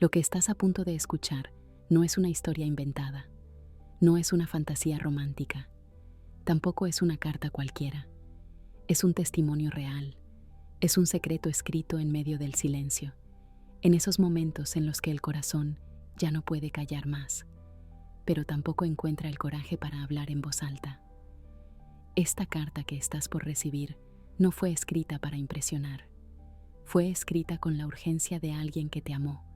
Lo que estás a punto de escuchar no es una historia inventada, no es una fantasía romántica, tampoco es una carta cualquiera. Es un testimonio real, es un secreto escrito en medio del silencio, en esos momentos en los que el corazón ya no puede callar más, pero tampoco encuentra el coraje para hablar en voz alta. Esta carta que estás por recibir no fue escrita para impresionar. Fue escrita con la urgencia de alguien que te amó,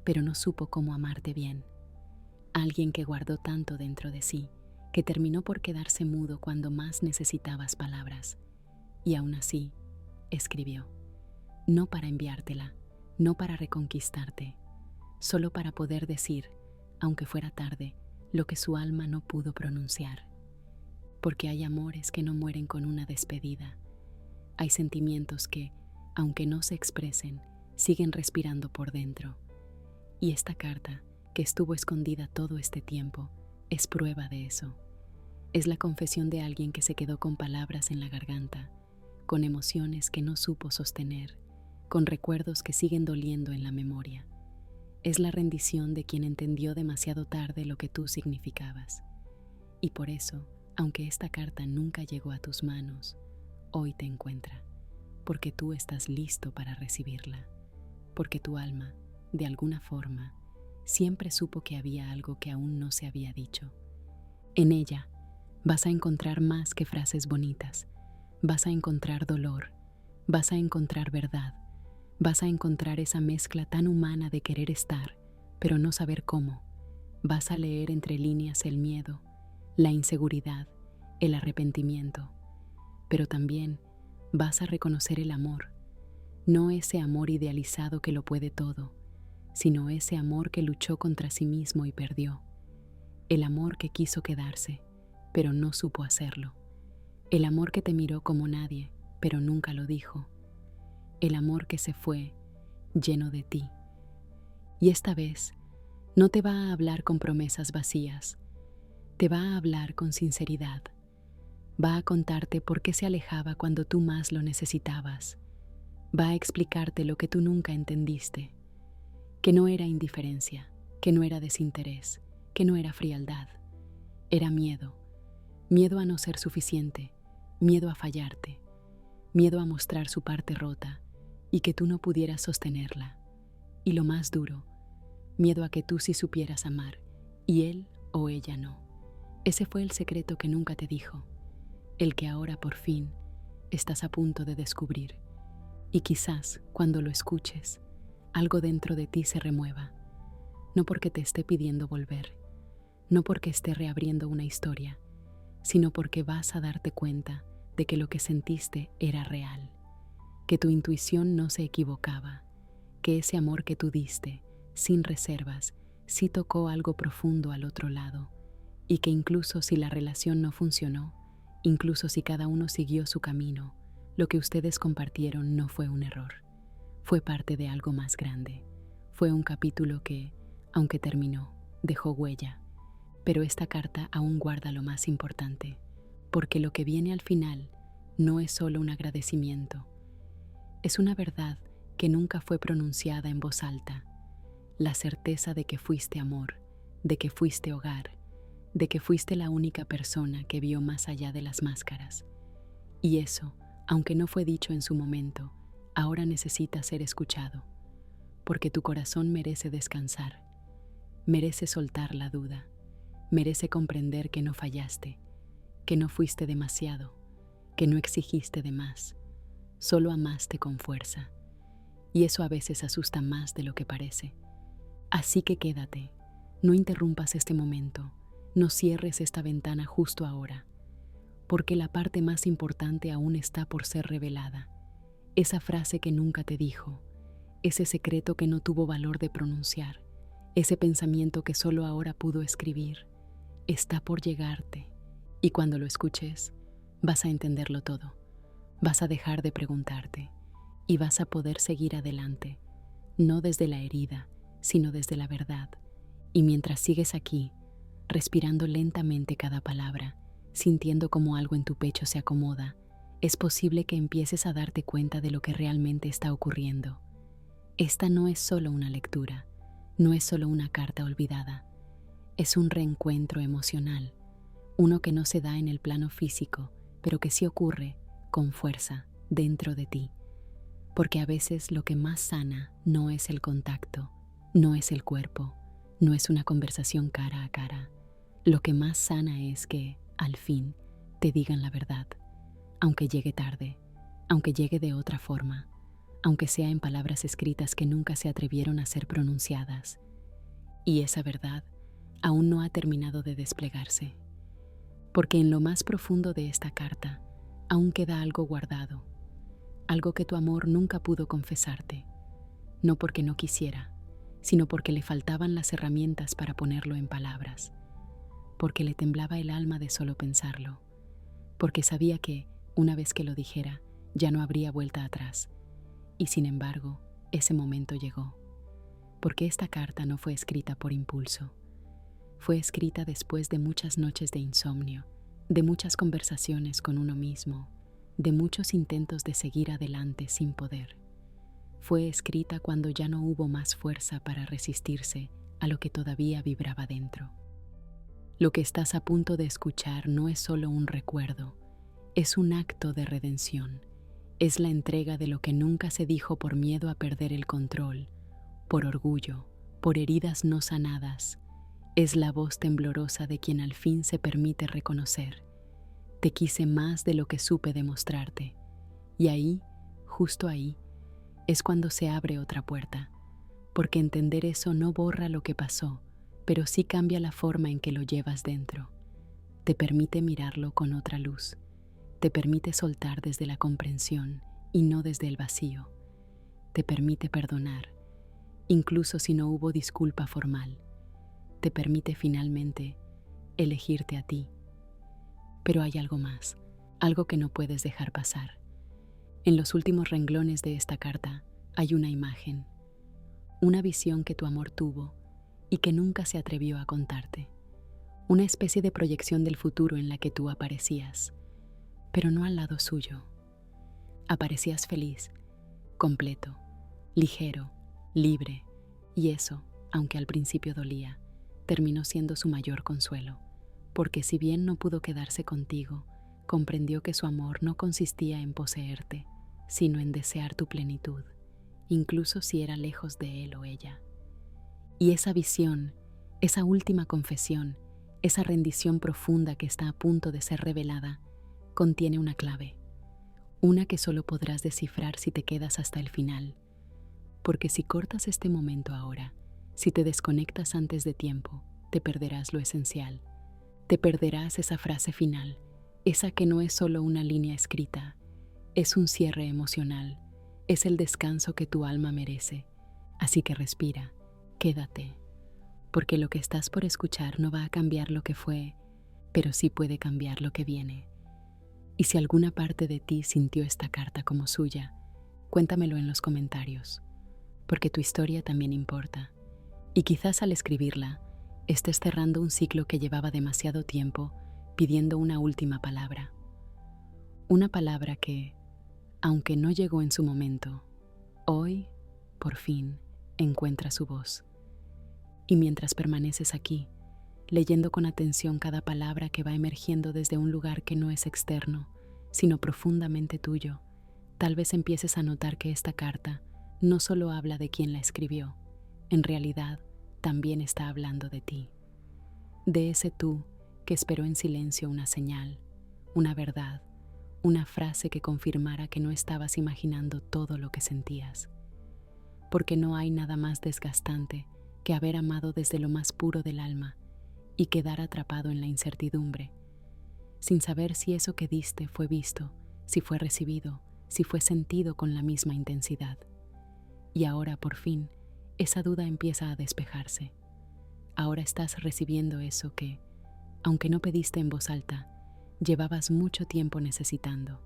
pero no supo cómo amarte bien. Alguien que guardó tanto dentro de sí, que terminó por quedarse mudo cuando más necesitabas palabras. Y aún así, escribió. No para enviártela, no para reconquistarte, solo para poder decir, aunque fuera tarde, lo que su alma no pudo pronunciar. Porque hay amores que no mueren con una despedida. Hay sentimientos que, aunque no se expresen, siguen respirando por dentro. Y esta carta, que estuvo escondida todo este tiempo, es prueba de eso. Es la confesión de alguien que se quedó con palabras en la garganta, con emociones que no supo sostener, con recuerdos que siguen doliendo en la memoria. Es la rendición de quien entendió demasiado tarde lo que tú significabas. Y por eso, aunque esta carta nunca llegó a tus manos, hoy te encuentra, porque tú estás listo para recibirla, porque tu alma, de alguna forma, siempre supo que había algo que aún no se había dicho. En ella vas a encontrar más que frases bonitas, vas a encontrar dolor, vas a encontrar verdad, vas a encontrar esa mezcla tan humana de querer estar, pero no saber cómo. Vas a leer entre líneas el miedo, la inseguridad, el arrepentimiento, pero también vas a reconocer el amor, no ese amor idealizado que lo puede todo, sino ese amor que luchó contra sí mismo y perdió, el amor que quiso quedarse, pero no supo hacerlo, el amor que te miró como nadie, pero nunca lo dijo, el amor que se fue lleno de ti. Y esta vez no te va a hablar con promesas vacías, te va a hablar con sinceridad. Va a contarte por qué se alejaba cuando tú más lo necesitabas. Va a explicarte lo que tú nunca entendiste, que no era indiferencia, que no era desinterés, que no era frialdad. Era miedo, miedo a no ser suficiente, miedo a fallarte, miedo a mostrar su parte rota y que tú no pudieras sostenerla. Y lo más duro, miedo a que tú sí supieras amar y él o ella no. Ese fue el secreto que nunca te dijo, el que ahora por fin estás a punto de descubrir. Y quizás cuando lo escuches, algo dentro de ti se remueva, no porque te esté pidiendo volver, no porque esté reabriendo una historia, sino porque vas a darte cuenta de que lo que sentiste era real, que tu intuición no se equivocaba, que ese amor que tú diste, sin reservas, sí tocó algo profundo al otro lado, y que incluso si la relación no funcionó, incluso si cada uno siguió su camino, lo que ustedes compartieron no fue un error, fue parte de algo más grande, fue un capítulo que, aunque terminó, dejó huella. Pero esta carta aún guarda lo más importante, porque lo que viene al final no es solo un agradecimiento, es una verdad que nunca fue pronunciada en voz alta, la certeza de que fuiste amor, de que fuiste hogar, de que fuiste la única persona que vio más allá de las máscaras. Y eso, aunque no fue dicho en su momento, ahora necesita ser escuchado, porque tu corazón merece descansar, merece soltar la duda, merece comprender que no fallaste, que no fuiste demasiado, que no exigiste de más, solo amaste con fuerza. Y eso a veces asusta más de lo que parece. Así que quédate, no interrumpas este momento, no cierres esta ventana justo ahora, porque la parte más importante aún está por ser revelada. Esa frase que nunca te dijo, ese secreto que no tuvo valor de pronunciar, ese pensamiento que solo ahora pudo escribir, está por llegarte. Y cuando lo escuches, vas a entenderlo todo. Vas a dejar de preguntarte y vas a poder seguir adelante, no desde la herida, sino desde la verdad. Y mientras sigues aquí, respirando lentamente cada palabra, sintiendo como algo en tu pecho se acomoda, es posible que empieces a darte cuenta de lo que realmente está ocurriendo. Esta no es solo una lectura, no es solo una carta olvidada, es un reencuentro emocional, uno que no se da en el plano físico, pero que sí ocurre con fuerza dentro de ti. Porque a veces lo que más sana no es el contacto, no es el cuerpo, no es una conversación cara a cara. Lo que más sana es que, al fin, te digan la verdad, aunque llegue tarde, aunque llegue de otra forma, aunque sea en palabras escritas que nunca se atrevieron a ser pronunciadas. Y esa verdad aún no ha terminado de desplegarse, porque en lo más profundo de esta carta aún queda algo guardado, algo que tu amor nunca pudo confesarte, no porque no quisiera, sino porque le faltaban las herramientas para ponerlo en palabras, porque le temblaba el alma de solo pensarlo, porque sabía que, una vez que lo dijera, ya no habría vuelta atrás. Y sin embargo, ese momento llegó, porque esta carta no fue escrita por impulso. Fue escrita después de muchas noches de insomnio, de muchas conversaciones con uno mismo, de muchos intentos de seguir adelante sin poder. Fue escrita cuando ya no hubo más fuerza para resistirse a lo que todavía vibraba dentro. Lo que estás a punto de escuchar no es solo un recuerdo, es un acto de redención. Es la entrega de lo que nunca se dijo por miedo a perder el control, por orgullo, por heridas no sanadas. Es la voz temblorosa de quien al fin se permite reconocer: te quise más de lo que supe demostrarte. Y ahí, justo ahí, es cuando se abre otra puerta, porque entender eso no borra lo que pasó, pero sí cambia la forma en que lo llevas dentro. Te permite mirarlo con otra luz, te permite soltar desde la comprensión y no desde el vacío. Te permite perdonar, incluso si no hubo disculpa formal. Te permite finalmente elegirte a ti. Pero hay algo más, algo que no puedes dejar pasar. En los últimos renglones de esta carta hay una imagen, una visión que tu amor tuvo y que nunca se atrevió a contarte. Una especie de proyección del futuro en la que tú aparecías, pero no al lado suyo. Aparecías feliz, completo, ligero, libre, y eso, aunque al principio dolía, terminó siendo su mayor consuelo, porque si bien no pudo quedarse contigo, comprendió que su amor no consistía en poseerte, sino en desear tu plenitud, incluso si era lejos de él o ella. Y esa visión, esa última confesión, esa rendición profunda que está a punto de ser revelada, contiene una clave, una que solo podrás descifrar si te quedas hasta el final, porque si cortas este momento ahora, si te desconectas antes de tiempo, te perderás lo esencial. Te perderás esa frase final, esa que no es solo una línea escrita, es un cierre emocional, es el descanso que tu alma merece. Así que respira, quédate, porque lo que estás por escuchar no va a cambiar lo que fue, pero sí puede cambiar lo que viene. Y si alguna parte de ti sintió esta carta como suya, cuéntamelo en los comentarios, porque tu historia también importa. Y quizás al escribirla, estés cerrando un ciclo que llevaba demasiado tiempo pidiendo una última palabra. Una palabra que, aunque no llegó en su momento, hoy, por fin, encuentra su voz. Y mientras permaneces aquí, leyendo con atención cada palabra que va emergiendo desde un lugar que no es externo, sino profundamente tuyo, tal vez empieces a notar que esta carta no solo habla de quien la escribió, en realidad también está hablando de ti, de ese tú que esperó en silencio una señal, una verdad, una frase que confirmara que no estabas imaginando todo lo que sentías. Porque no hay nada más desgastante que haber amado desde lo más puro del alma y quedar atrapado en la incertidumbre, sin saber si eso que diste fue visto, si fue recibido, si fue sentido con la misma intensidad. Y ahora, por fin, esa duda empieza a despejarse. Ahora estás recibiendo eso que, aunque no pediste en voz alta, llevabas mucho tiempo necesitando.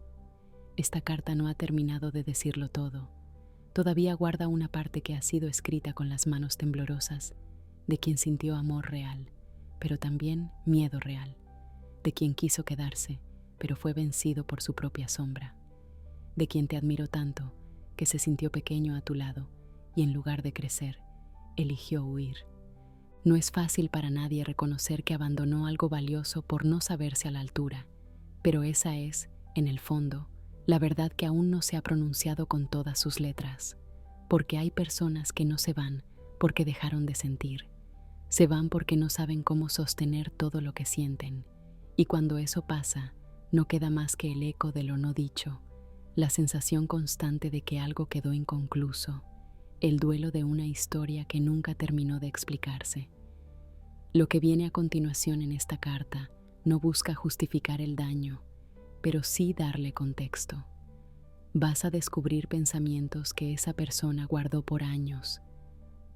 Esta carta no ha terminado de decirlo todo. Todavía guarda una parte que ha sido escrita con las manos temblorosas de quien sintió amor real, pero también miedo real, de quien quiso quedarse, pero fue vencido por su propia sombra, de quien te admiró tanto que se sintió pequeño a tu lado y en lugar de crecer, eligió huir. No es fácil para nadie reconocer que abandonó algo valioso por no saberse a la altura, pero esa es, en el fondo, la verdad que aún no se ha pronunciado con todas sus letras, porque hay personas que no se van porque dejaron de sentir, se van porque no saben cómo sostener todo lo que sienten, y cuando eso pasa, no queda más que el eco de lo no dicho, la sensación constante de que algo quedó inconcluso, el duelo de una historia que nunca terminó de explicarse. Lo que viene a continuación en esta carta no busca justificar el daño, pero sí darle contexto. Vas a descubrir pensamientos que esa persona guardó por años.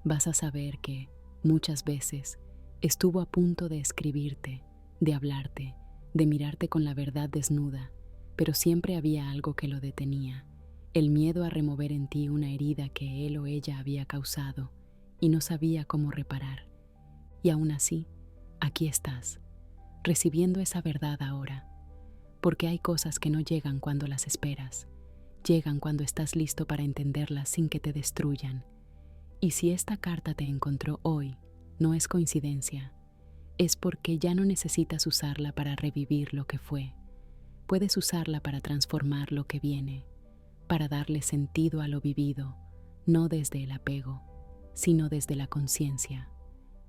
Vas a saber que, muchas veces, estuvo a punto de escribirte, de hablarte, de mirarte con la verdad desnuda, pero siempre había algo que lo detenía, el miedo a remover en ti una herida que él o ella había causado y no sabía cómo reparar. Y aún así, aquí estás, recibiendo esa verdad ahora, porque hay cosas que no llegan cuando las esperas, llegan cuando estás listo para entenderlas sin que te destruyan. Y si esta carta te encontró hoy, no es coincidencia, es porque ya no necesitas usarla para revivir lo que fue. Puedes usarla para transformar lo que viene, para darle sentido a lo vivido, no desde el apego, sino desde la conciencia.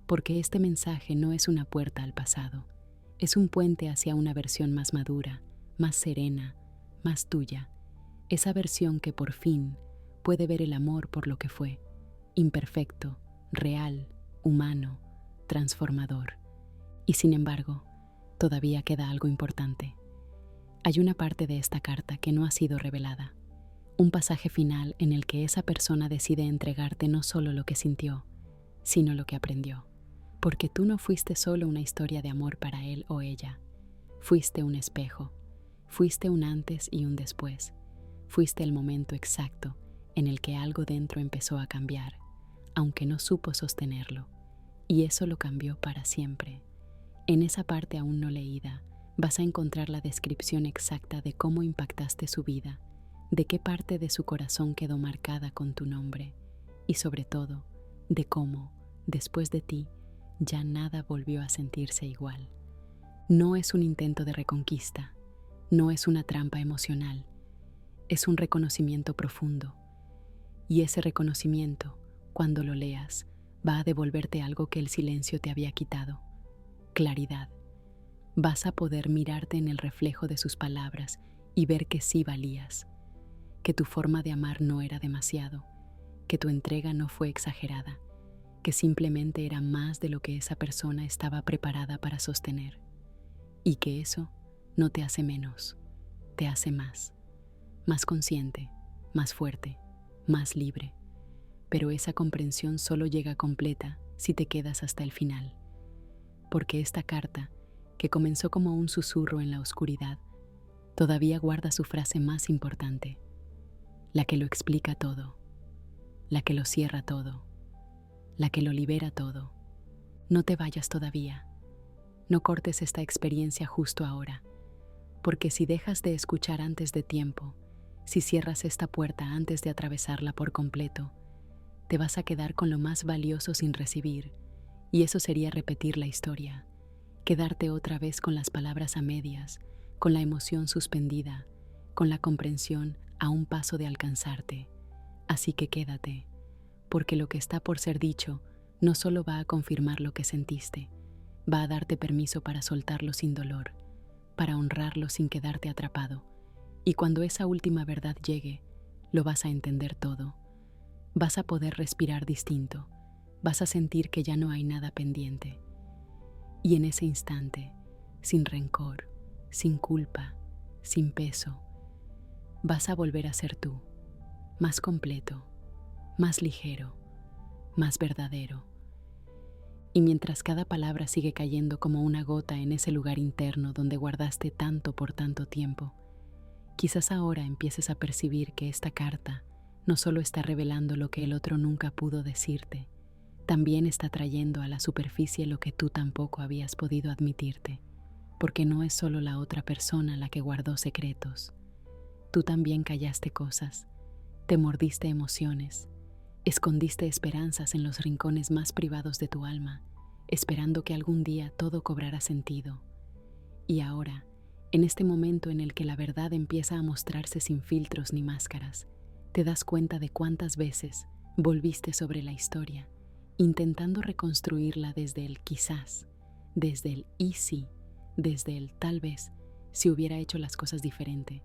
Porque este mensaje no es una puerta al pasado, es un puente hacia una versión más madura, más serena, más tuya, esa versión que por fin puede ver el amor por lo que fue, imperfecto, real, humano, transformador. Y sin embargo, todavía queda algo importante. Hay una parte de esta carta que no ha sido revelada, un pasaje final en el que esa persona decide entregarte no solo lo que sintió, sino lo que aprendió. Porque tú no fuiste solo una historia de amor para él o ella, fuiste un espejo, fuiste un antes y un después, fuiste el momento exacto en el que algo dentro empezó a cambiar, aunque no supo sostenerlo, y eso lo cambió para siempre. En esa parte aún no leída, vas a encontrar la descripción exacta de cómo impactaste su vida, de qué parte de su corazón quedó marcada con tu nombre, y sobre todo, de cómo, después de ti, ya nada volvió a sentirse igual. No es un intento de reconquista, no es una trampa emocional, es un reconocimiento profundo. Y ese reconocimiento, cuando lo leas, va a devolverte algo que el silencio te había quitado: claridad. Vas a poder mirarte en el reflejo de sus palabras y ver que sí valías, que tu forma de amar no era demasiado, que tu entrega no fue exagerada, que simplemente era más de lo que esa persona estaba preparada para sostener, y que eso no te hace menos, te hace más consciente, más fuerte, más libre. Pero esa comprensión solo llega completa si te quedas hasta el final, porque esta carta, que comenzó como un susurro en la oscuridad, todavía guarda su frase más importante, la que lo explica todo, la que lo cierra todo, la que lo libera todo. No te vayas todavía, no cortes esta experiencia justo ahora, porque si dejas de escuchar antes de tiempo, si cierras esta puerta antes de atravesarla por completo, te vas a quedar con lo más valioso sin recibir, y eso sería repetir la historia, quedarte otra vez con las palabras a medias, con la emoción suspendida, con la comprensión a un paso de alcanzarte. Así que quédate, porque lo que está por ser dicho no solo va a confirmar lo que sentiste, va a darte permiso para soltarlo sin dolor, para honrarlo sin quedarte atrapado. Y cuando esa última verdad llegue, lo vas a entender todo. Vas a poder respirar distinto, vas a sentir que ya no hay nada pendiente. Y en ese instante, sin rencor, sin culpa, sin peso, vas a volver a ser tú, más completo, más ligero, más verdadero. Y mientras cada palabra sigue cayendo como una gota en ese lugar interno donde guardaste tanto por tanto tiempo, quizás ahora empieces a percibir que esta carta no solo está revelando lo que el otro nunca pudo decirte, también está trayendo a la superficie lo que tú tampoco habías podido admitirte, porque no es solo la otra persona la que guardó secretos. Tú también callaste cosas, te mordiste emociones, Escondiste esperanzas en los rincones más privados de tu alma, esperando que algún día todo cobrara sentido. Y ahora, en este momento en el que la verdad empieza a mostrarse sin filtros ni máscaras, te das cuenta de cuántas veces volviste sobre la historia, intentando reconstruirla desde el quizás, desde el y si, desde el tal vez, si hubiera hecho las cosas diferente,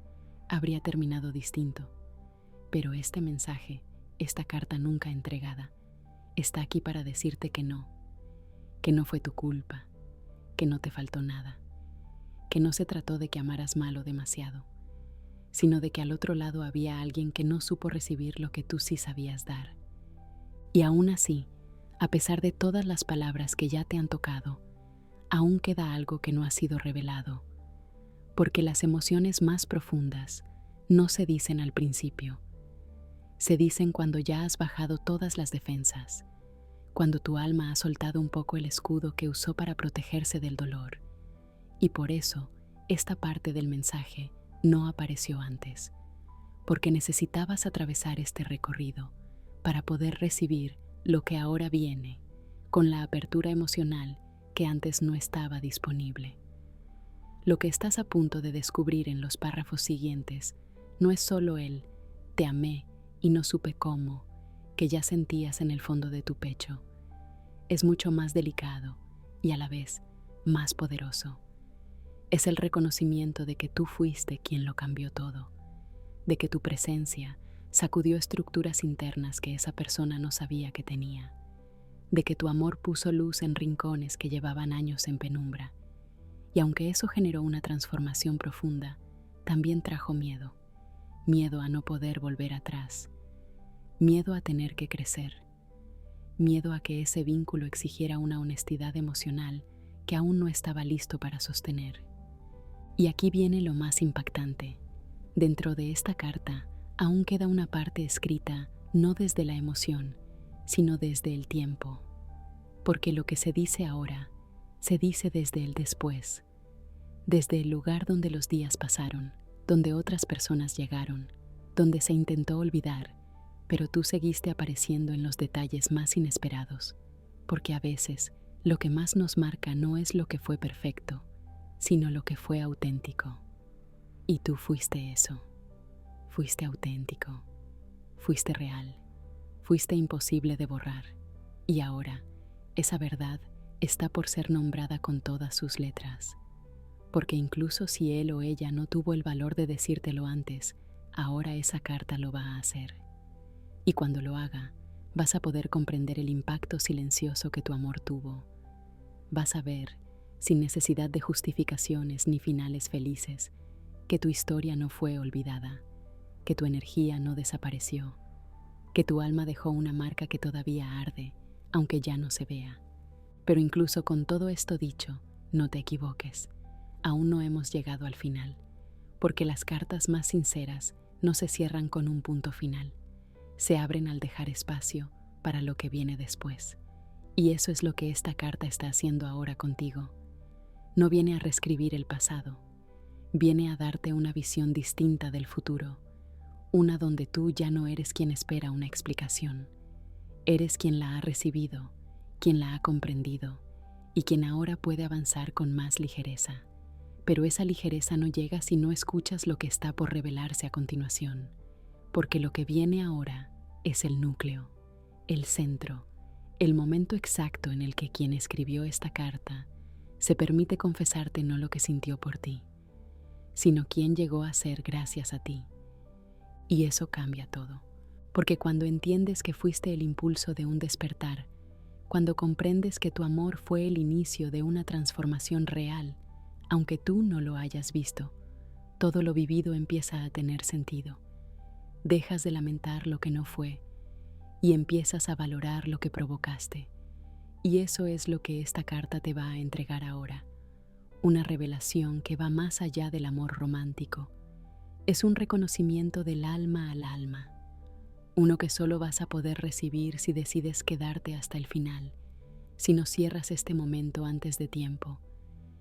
habría terminado distinto. Pero este mensaje, esta carta nunca entregada, está aquí para decirte que no fue tu culpa, que no te faltó nada, que no se trató de que amaras mal o demasiado, sino de que al otro lado había alguien que no supo recibir lo que tú sí sabías dar. Y aún así, a pesar de todas las palabras que ya te han tocado, aún queda algo que no ha sido revelado, porque las emociones más profundas no se dicen al principio, se dicen cuando ya has bajado todas las defensas, cuando tu alma ha soltado un poco el escudo que usó para protegerse del dolor. Y por eso, esta parte del mensaje no apareció antes, porque necesitabas atravesar este recorrido para poder recibir lo que ahora viene, con la apertura emocional que antes no estaba disponible. Lo que estás a punto de descubrir en los párrafos siguientes no es solo el «te amé y no supe cómo» que ya sentías en el fondo de tu pecho. Es mucho más delicado y a la vez más poderoso. Es el reconocimiento de que tú fuiste quien lo cambió todo, de que tu presencia sacudió estructuras internas que esa persona no sabía que tenía, de que tu amor puso luz en rincones que llevaban años en penumbra. Y aunque eso generó una transformación profunda, también trajo miedo, miedo a no poder volver atrás, miedo a tener que crecer, miedo a que ese vínculo exigiera una honestidad emocional que aún no estaba listo para sostener. Y aquí viene lo más impactante. Dentro de esta carta aún queda una parte escrita no desde la emoción, sino desde el tiempo. Porque lo que se dice ahora, se dice desde el después, desde el lugar donde los días pasaron, donde otras personas llegaron, donde se intentó olvidar, pero tú seguiste apareciendo en los detalles más inesperados, porque a veces lo que más nos marca no es lo que fue perfecto, sino lo que fue auténtico. Y tú fuiste eso, fuiste auténtico, fuiste real, fuiste imposible de borrar, y ahora esa verdad está por ser nombrada con todas sus letras, porque incluso si él o ella no tuvo el valor de decírtelo antes, ahora esa carta lo va a hacer. Y cuando lo haga, vas a poder comprender el impacto silencioso que tu amor tuvo. Vas a ver, sin necesidad de justificaciones ni finales felices, que tu historia no fue olvidada, que tu energía no desapareció, que tu alma dejó una marca que todavía arde, aunque ya no se vea. Pero incluso con todo esto dicho, no te equivoques, aún no hemos llegado al final, porque las cartas más sinceras no se cierran con un punto final, se abren al dejar espacio para lo que viene después. Y eso es lo que esta carta está haciendo ahora contigo. No viene a reescribir el pasado, viene a darte una visión distinta del futuro, una donde tú ya no eres quien espera una explicación. Eres quien la ha recibido, quien la ha comprendido y quien ahora puede avanzar con más ligereza. Pero esa ligereza no llega si no escuchas lo que está por revelarse a continuación, porque lo que viene ahora es el núcleo, el centro, el momento exacto en el que quien escribió esta carta se permite confesarte no lo que sintió por ti, sino quién llegó a ser gracias a ti. Y eso cambia todo, porque cuando entiendes que fuiste el impulso de un despertar, cuando comprendes que tu amor fue el inicio de una transformación real, aunque tú no lo hayas visto, todo lo vivido empieza a tener sentido. Dejas de lamentar lo que no fue y empiezas a valorar lo que provocaste. Y eso es lo que esta carta te va a entregar ahora, una revelación que va más allá del amor romántico. Es un reconocimiento del alma al alma, uno que solo vas a poder recibir si decides quedarte hasta el final, si no cierras este momento antes de tiempo,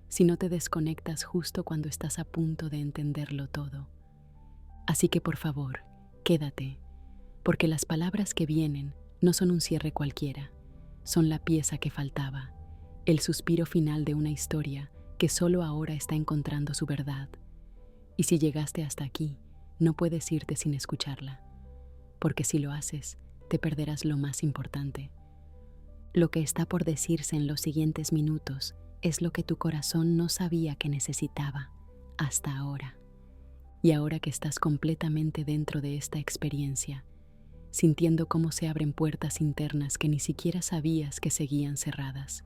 si no te desconectas justo cuando estás a punto de entenderlo todo. Así que por favor, quédate, porque las palabras que vienen No son un cierre cualquiera, son la pieza que faltaba, el suspiro final de una historia que solo ahora está encontrando su verdad. Y si llegaste hasta aquí, no puedes irte sin escucharla, porque si lo haces, te perderás lo más importante. Lo que está por decirse en los siguientes minutos es lo que tu corazón no sabía que necesitaba hasta ahora. Y ahora que estás completamente dentro de esta experiencia, sintiendo cómo se abren puertas internas que ni siquiera sabías que seguían cerradas,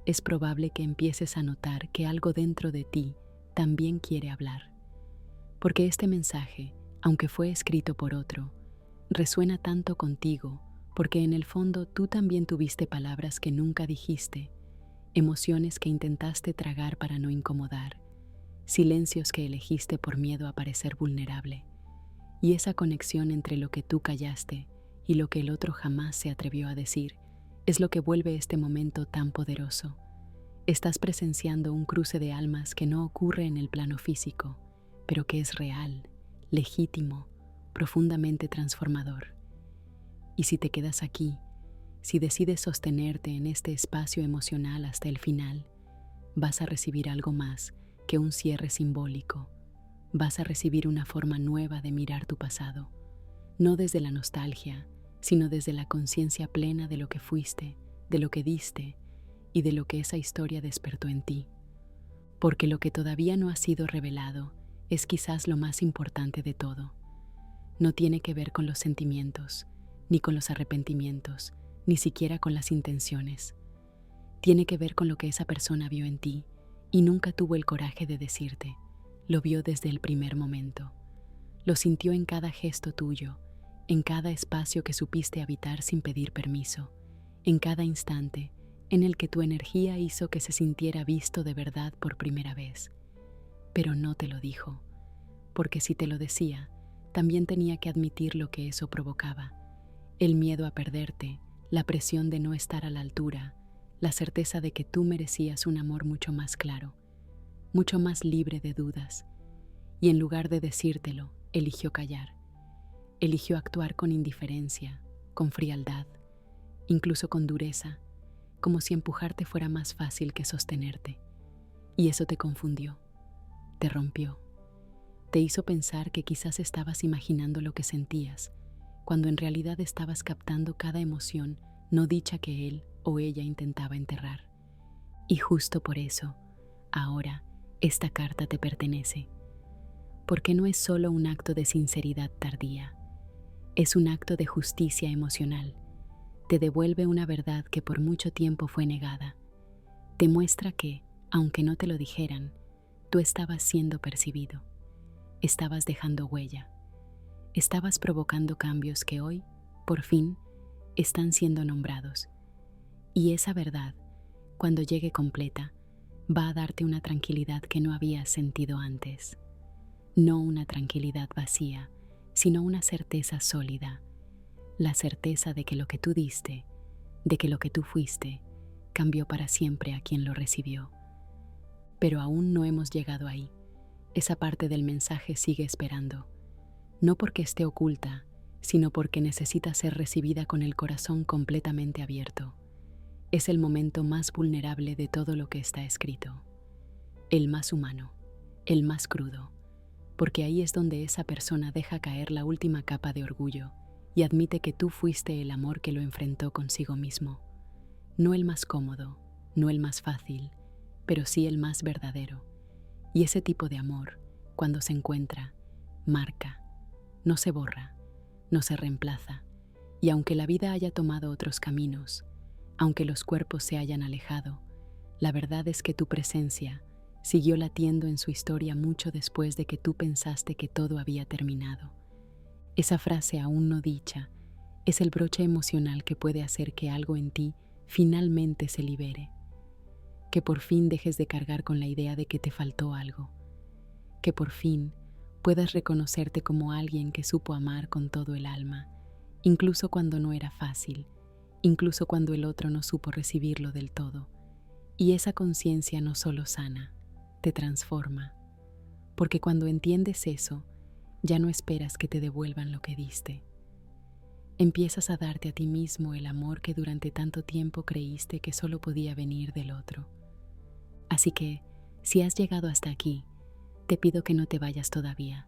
es probable que empieces a notar que algo dentro de ti también quiere hablar. Porque este mensaje, aunque fue escrito por otro, resuena tanto contigo porque en el fondo tú también tuviste palabras que nunca dijiste, emociones que intentaste tragar para no incomodar, silencios que elegiste por miedo a parecer vulnerable, y esa conexión entre lo que tú callaste y lo que el otro jamás se atrevió a decir es lo que vuelve este momento tan poderoso. Estás presenciando un cruce de almas que no ocurre en el plano físico, pero que es real, legítimo, profundamente transformador. Y si te quedas aquí, si decides sostenerte en este espacio emocional hasta el final, vas a recibir algo más que un cierre simbólico. Vas a recibir una forma nueva de mirar tu pasado, no desde la nostalgia, sino desde la conciencia plena de lo que fuiste, de lo que diste y de lo que esa historia despertó en ti. Porque lo que todavía no ha sido revelado es quizás lo más importante de todo. No tiene que ver con los sentimientos, ni con los arrepentimientos, ni siquiera con las intenciones. Tiene que ver con lo que esa persona vio en ti y nunca tuvo el coraje de decirte. Lo vio desde el primer momento. Lo sintió en cada gesto tuyo, en cada espacio que supiste habitar sin pedir permiso, en cada instante en el que tu energía hizo que se sintiera visto de verdad por primera vez. Pero no te lo dijo, porque si te lo decía, también tenía que admitir lo que eso provocaba. El miedo a perderte, la presión de no estar a la altura, la certeza de que tú merecías un amor mucho más claro, mucho más libre de dudas. Y en lugar de decírtelo, eligió callar. Eligió actuar con indiferencia, con frialdad, incluso con dureza, como si empujarte fuera más fácil que sostenerte. Y eso te confundió, te rompió, te hizo pensar que quizás estabas imaginando lo que sentías, cuando en realidad estabas captando cada emoción no dicha que él o ella intentaba enterrar. Y justo por eso, ahora, esta carta te pertenece, porque no es solo un acto de sinceridad tardía, es un acto de justicia emocional. Te devuelve una verdad que por mucho tiempo fue negada. Te muestra que, aunque no te lo dijeran, tú estabas siendo percibido, estabas dejando huella, estabas provocando cambios que hoy, por fin, están siendo nombrados. Y esa verdad, cuando llegue completa, va a darte una tranquilidad que no habías sentido antes. No una tranquilidad vacía, sino una certeza sólida. La certeza de que lo que tú diste, de que lo que tú fuiste, cambió para siempre a quien lo recibió. Pero aún no hemos llegado ahí. Esa parte del mensaje sigue esperando. No porque esté oculta, sino porque necesita ser recibida con el corazón completamente abierto. Es el momento más vulnerable de todo lo que está escrito. El más humano, el más crudo, porque ahí es donde esa persona deja caer la última capa de orgullo y admite que tú fuiste el amor que lo enfrentó consigo mismo. No el más cómodo, no el más fácil, pero sí el más verdadero. Y ese tipo de amor, cuando se encuentra, marca, no se borra, no se reemplaza. Y aunque la vida haya tomado otros caminos, aunque los cuerpos se hayan alejado, la verdad es que tu presencia siguió latiendo en su historia mucho después de que tú pensaste que todo había terminado. Esa frase aún no dicha es el broche emocional que puede hacer que algo en ti finalmente se libere, que por fin dejes de cargar con la idea de que te faltó algo, que por fin puedas reconocerte como alguien que supo amar con todo el alma, incluso cuando no era fácil, incluso cuando el otro no supo recibirlo del todo. Y esa conciencia no solo sana, te transforma, porque cuando entiendes eso, ya no esperas que te devuelvan lo que diste. Empiezas a darte a ti mismo el amor que durante tanto tiempo creíste que solo podía venir del otro. Así que, si has llegado hasta aquí, te pido que no te vayas todavía,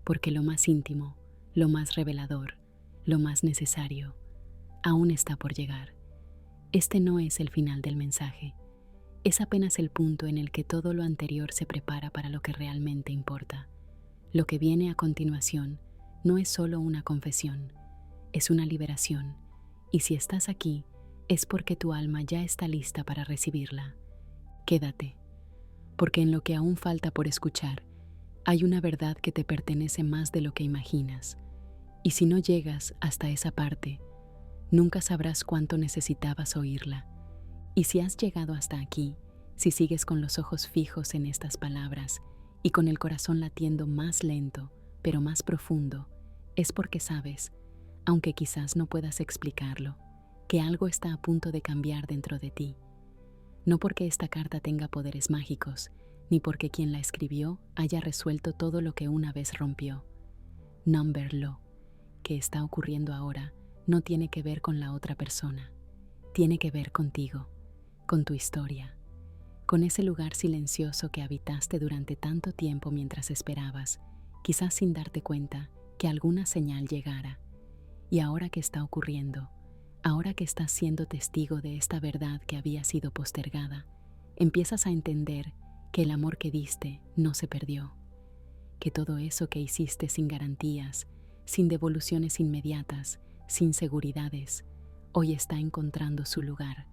porque lo más íntimo, lo más revelador, lo más necesario, aún está por llegar. Este no es el final del mensaje, es apenas el punto en el que todo lo anterior se prepara para lo que realmente importa. Lo que viene a continuación no es solo una confesión, es una liberación, y si estás aquí, es porque tu alma ya está lista para recibirla. Quédate, porque en lo que aún falta por escuchar, hay una verdad que te pertenece más de lo que imaginas, y si no llegas hasta esa parte, nunca sabrás cuánto necesitabas oírla. Y si has llegado hasta aquí, si sigues con los ojos fijos en estas palabras y con el corazón latiendo más lento, pero más profundo, es porque sabes, aunque quizás no puedas explicarlo, que algo está a punto de cambiar dentro de ti. No porque esta carta tenga poderes mágicos, ni porque quien la escribió haya resuelto todo lo que una vez rompió. Number Law, que está ocurriendo ahora, no tiene que ver con la otra persona. Tiene que ver contigo, con tu historia, con ese lugar silencioso que habitaste durante tanto tiempo mientras esperabas, quizás sin darte cuenta, que alguna señal llegara. Y ahora que está ocurriendo, ahora que estás siendo testigo de esta verdad que había sido postergada, empiezas a entender que el amor que diste no se perdió, que todo eso que hiciste sin garantías, sin devoluciones inmediatas, sin seguridades, hoy está encontrando su lugar,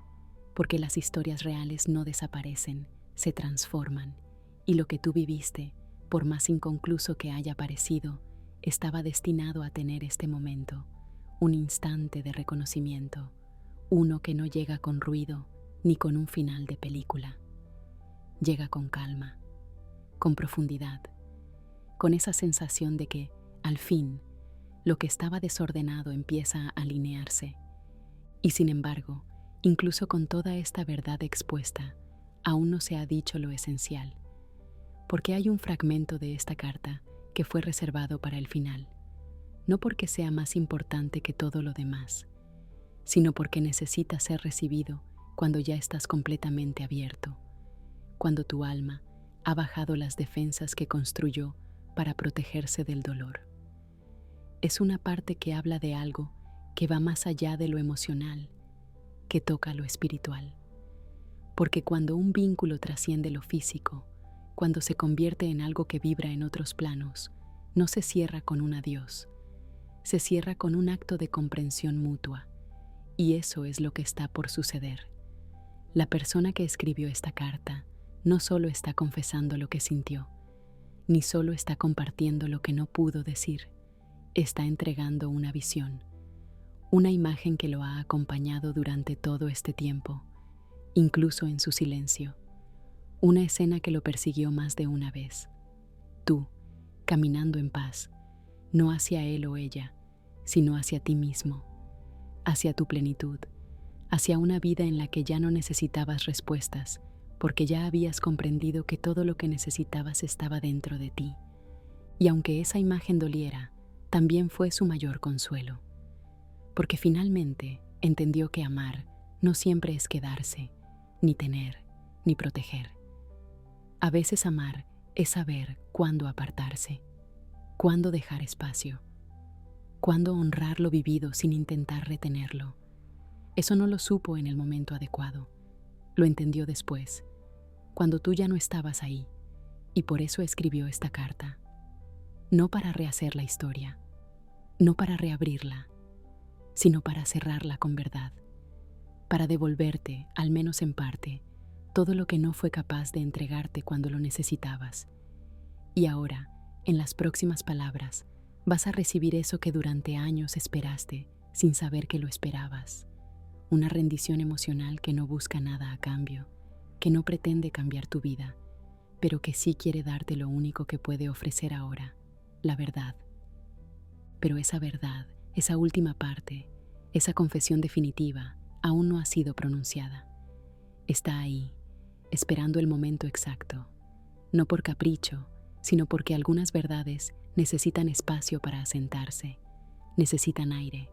porque las historias reales no desaparecen, se transforman, y lo que tú viviste, por más inconcluso que haya parecido, estaba destinado a tener este momento, un instante de reconocimiento, uno que no llega con ruido ni con un final de película. Llega con calma, con profundidad, con esa sensación de que, al fin, lo que estaba desordenado empieza a alinearse. Y sin embargo, incluso con toda esta verdad expuesta, aún no se ha dicho lo esencial, porque hay un fragmento de esta carta que fue reservado para el final, no porque sea más importante que todo lo demás, sino porque necesita ser recibido cuando ya estás completamente abierto, cuando tu alma ha bajado las defensas que construyó para protegerse del dolor. Es una parte que habla de algo que va más allá de lo emocional, que toca lo espiritual. Porque cuando un vínculo trasciende lo físico, cuando se convierte en algo que vibra en otros planos, no se cierra con un adiós, se cierra con un acto de comprensión mutua, y eso es lo que está por suceder. La persona que escribió esta carta no solo está confesando lo que sintió, ni solo está compartiendo lo que no pudo decir, está entregando una visión, una imagen que lo ha acompañado durante todo este tiempo, incluso en su silencio, una escena que lo persiguió más de una vez. Tú, caminando en paz, no hacia él o ella, sino hacia ti mismo, hacia tu plenitud, hacia una vida en la que ya no necesitabas respuestas, porque ya habías comprendido que todo lo que necesitabas estaba dentro de ti. Y aunque esa imagen doliera, también fue su mayor consuelo, porque finalmente entendió que amar no siempre es quedarse, ni tener, ni proteger. A veces amar es saber cuándo apartarse, cuándo dejar espacio, cuándo honrar lo vivido sin intentar retenerlo. Eso no lo supo en el momento adecuado, lo entendió después, cuando tú ya no estabas ahí, y por eso escribió esta carta, no para rehacer la historia, no para reabrirla, sino para cerrarla con verdad, para devolverte, al menos en parte, todo lo que no fue capaz de entregarte cuando lo necesitabas. Y ahora, en las próximas palabras, vas a recibir eso que durante años esperaste sin saber que lo esperabas. Una rendición emocional que no busca nada a cambio, que no pretende cambiar tu vida, pero que sí quiere darte lo único que puede ofrecer ahora, la verdad. Pero esa verdad, esa última parte, esa confesión definitiva, aún no ha sido pronunciada. Está ahí, esperando el momento exacto, no por capricho, sino porque algunas verdades necesitan espacio para asentarse, necesitan aire,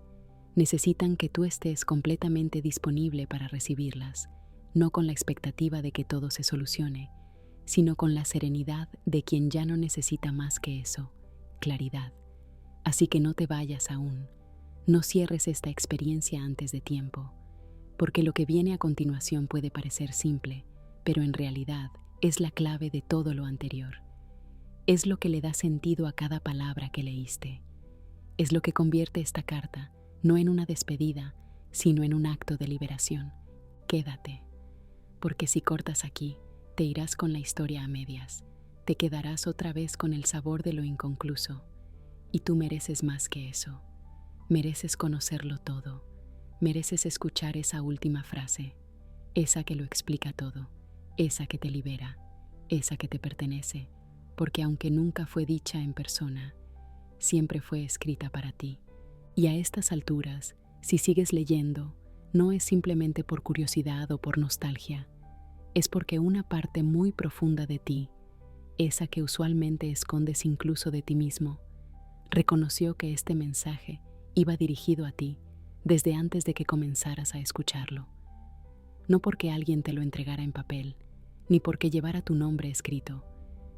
Necesitan que tú estés completamente disponible para recibirlas, no con la expectativa de que todo se solucione, sino con la serenidad de quien ya no necesita más que eso, claridad. Así que no te vayas aún, no cierres esta experiencia antes de tiempo, porque lo que viene a continuación puede parecer simple, pero en realidad es la clave de todo lo anterior. Es lo que le da sentido a cada palabra que leíste. Es lo que convierte esta carta no en una despedida, sino en un acto de liberación. Quédate, porque si cortas aquí, te irás con la historia a medias, te quedarás otra vez con el sabor de lo inconcluso, y tú mereces más que eso. Mereces conocerlo todo, mereces escuchar esa última frase, esa que lo explica todo, esa que te libera, esa que te pertenece, porque aunque nunca fue dicha en persona, siempre fue escrita para ti. Y a estas alturas, si sigues leyendo, no es simplemente por curiosidad o por nostalgia, es porque una parte muy profunda de ti, esa que usualmente escondes incluso de ti mismo, reconoció que este mensaje iba dirigido a ti desde antes de que comenzaras a escucharlo. No porque alguien te lo entregara en papel, ni porque llevara tu nombre escrito,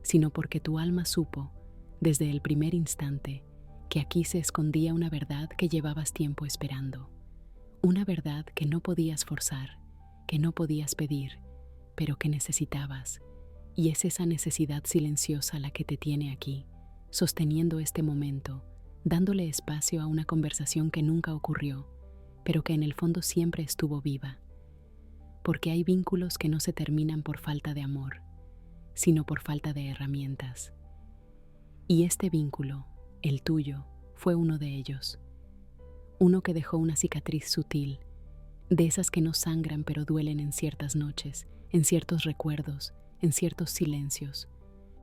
sino porque tu alma supo, desde el primer instante, que aquí se escondía una verdad que llevabas tiempo esperando. Una verdad que no podías forzar, que no podías pedir, pero que necesitabas. Y es esa necesidad silenciosa la que te tiene aquí, sosteniendo este momento, dándole espacio a una conversación que nunca ocurrió, pero que en el fondo siempre estuvo viva. Porque hay vínculos que no se terminan por falta de amor, sino por falta de herramientas. Y este vínculo, el tuyo, fue uno de ellos. Uno que dejó una cicatriz sutil, de esas que no sangran pero duelen en ciertas noches, en ciertos recuerdos, en ciertos silencios.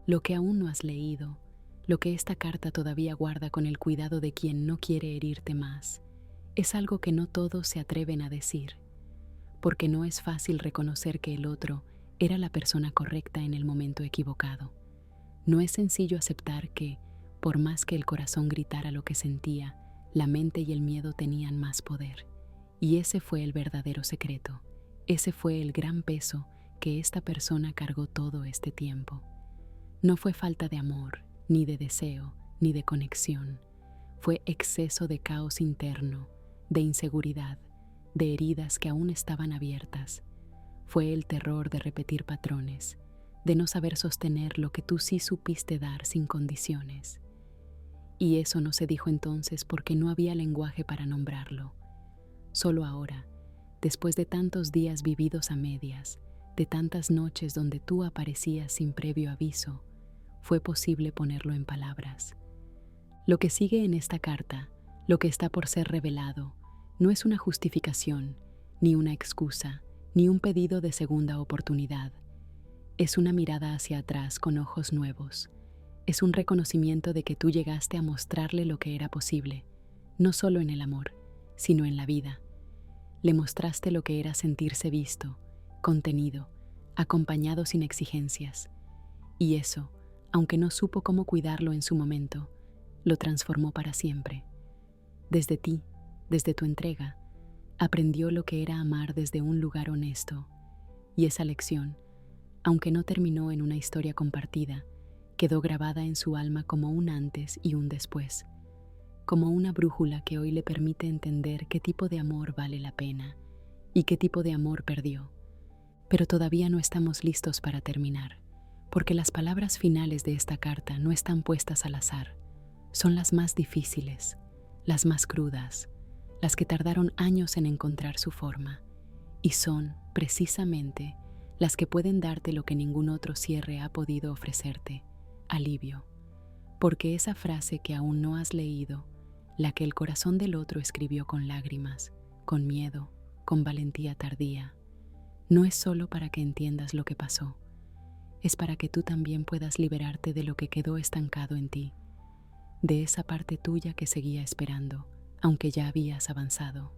Lo que aún no has leído, lo que esta carta todavía guarda con el cuidado de quien no quiere herirte más, es algo que no todos se atreven a decir, porque no es fácil reconocer que el otro era la persona correcta en el momento equivocado. No es sencillo aceptar que, por más que el corazón gritara lo que sentía, la mente y el miedo tenían más poder. Y ese fue el verdadero secreto. Ese fue el gran peso que esta persona cargó todo este tiempo. No fue falta de amor, ni de deseo, ni de conexión. Fue exceso de caos interno, de inseguridad, de heridas que aún estaban abiertas. Fue el terror de repetir patrones, de no saber sostener lo que tú sí supiste dar sin condiciones. Y eso no se dijo entonces porque no había lenguaje para nombrarlo. Solo ahora, después de tantos días vividos a medias, de tantas noches donde tú aparecías sin previo aviso, fue posible ponerlo en palabras. Lo que sigue en esta carta, lo que está por ser revelado, no es una justificación, ni una excusa, ni un pedido de segunda oportunidad. Es una mirada hacia atrás con ojos nuevos. Es un reconocimiento de que tú llegaste a mostrarle lo que era posible, no solo en el amor, sino en la vida. Le mostraste lo que era sentirse visto, contenido, acompañado sin exigencias. Y eso, aunque no supo cómo cuidarlo en su momento, lo transformó para siempre. Desde ti, desde tu entrega, aprendió lo que era amar desde un lugar honesto. Y esa lección, aunque no terminó en una historia compartida, quedó grabada en su alma como un antes y un después, como una brújula que hoy le permite entender qué tipo de amor vale la pena y qué tipo de amor perdió. Pero todavía no estamos listos para terminar, porque las palabras finales de esta carta no están puestas al azar. Son las más difíciles, las más crudas, las que tardaron años en encontrar su forma, y son, precisamente, las que pueden darte lo que ningún otro cierre ha podido ofrecerte: alivio. Porque esa frase que aún no has leído, la que el corazón del otro escribió con lágrimas, con miedo, con valentía tardía, no es solo para que entiendas lo que pasó, es para que tú también puedas liberarte de lo que quedó estancado en ti, de esa parte tuya que seguía esperando, aunque ya habías avanzado,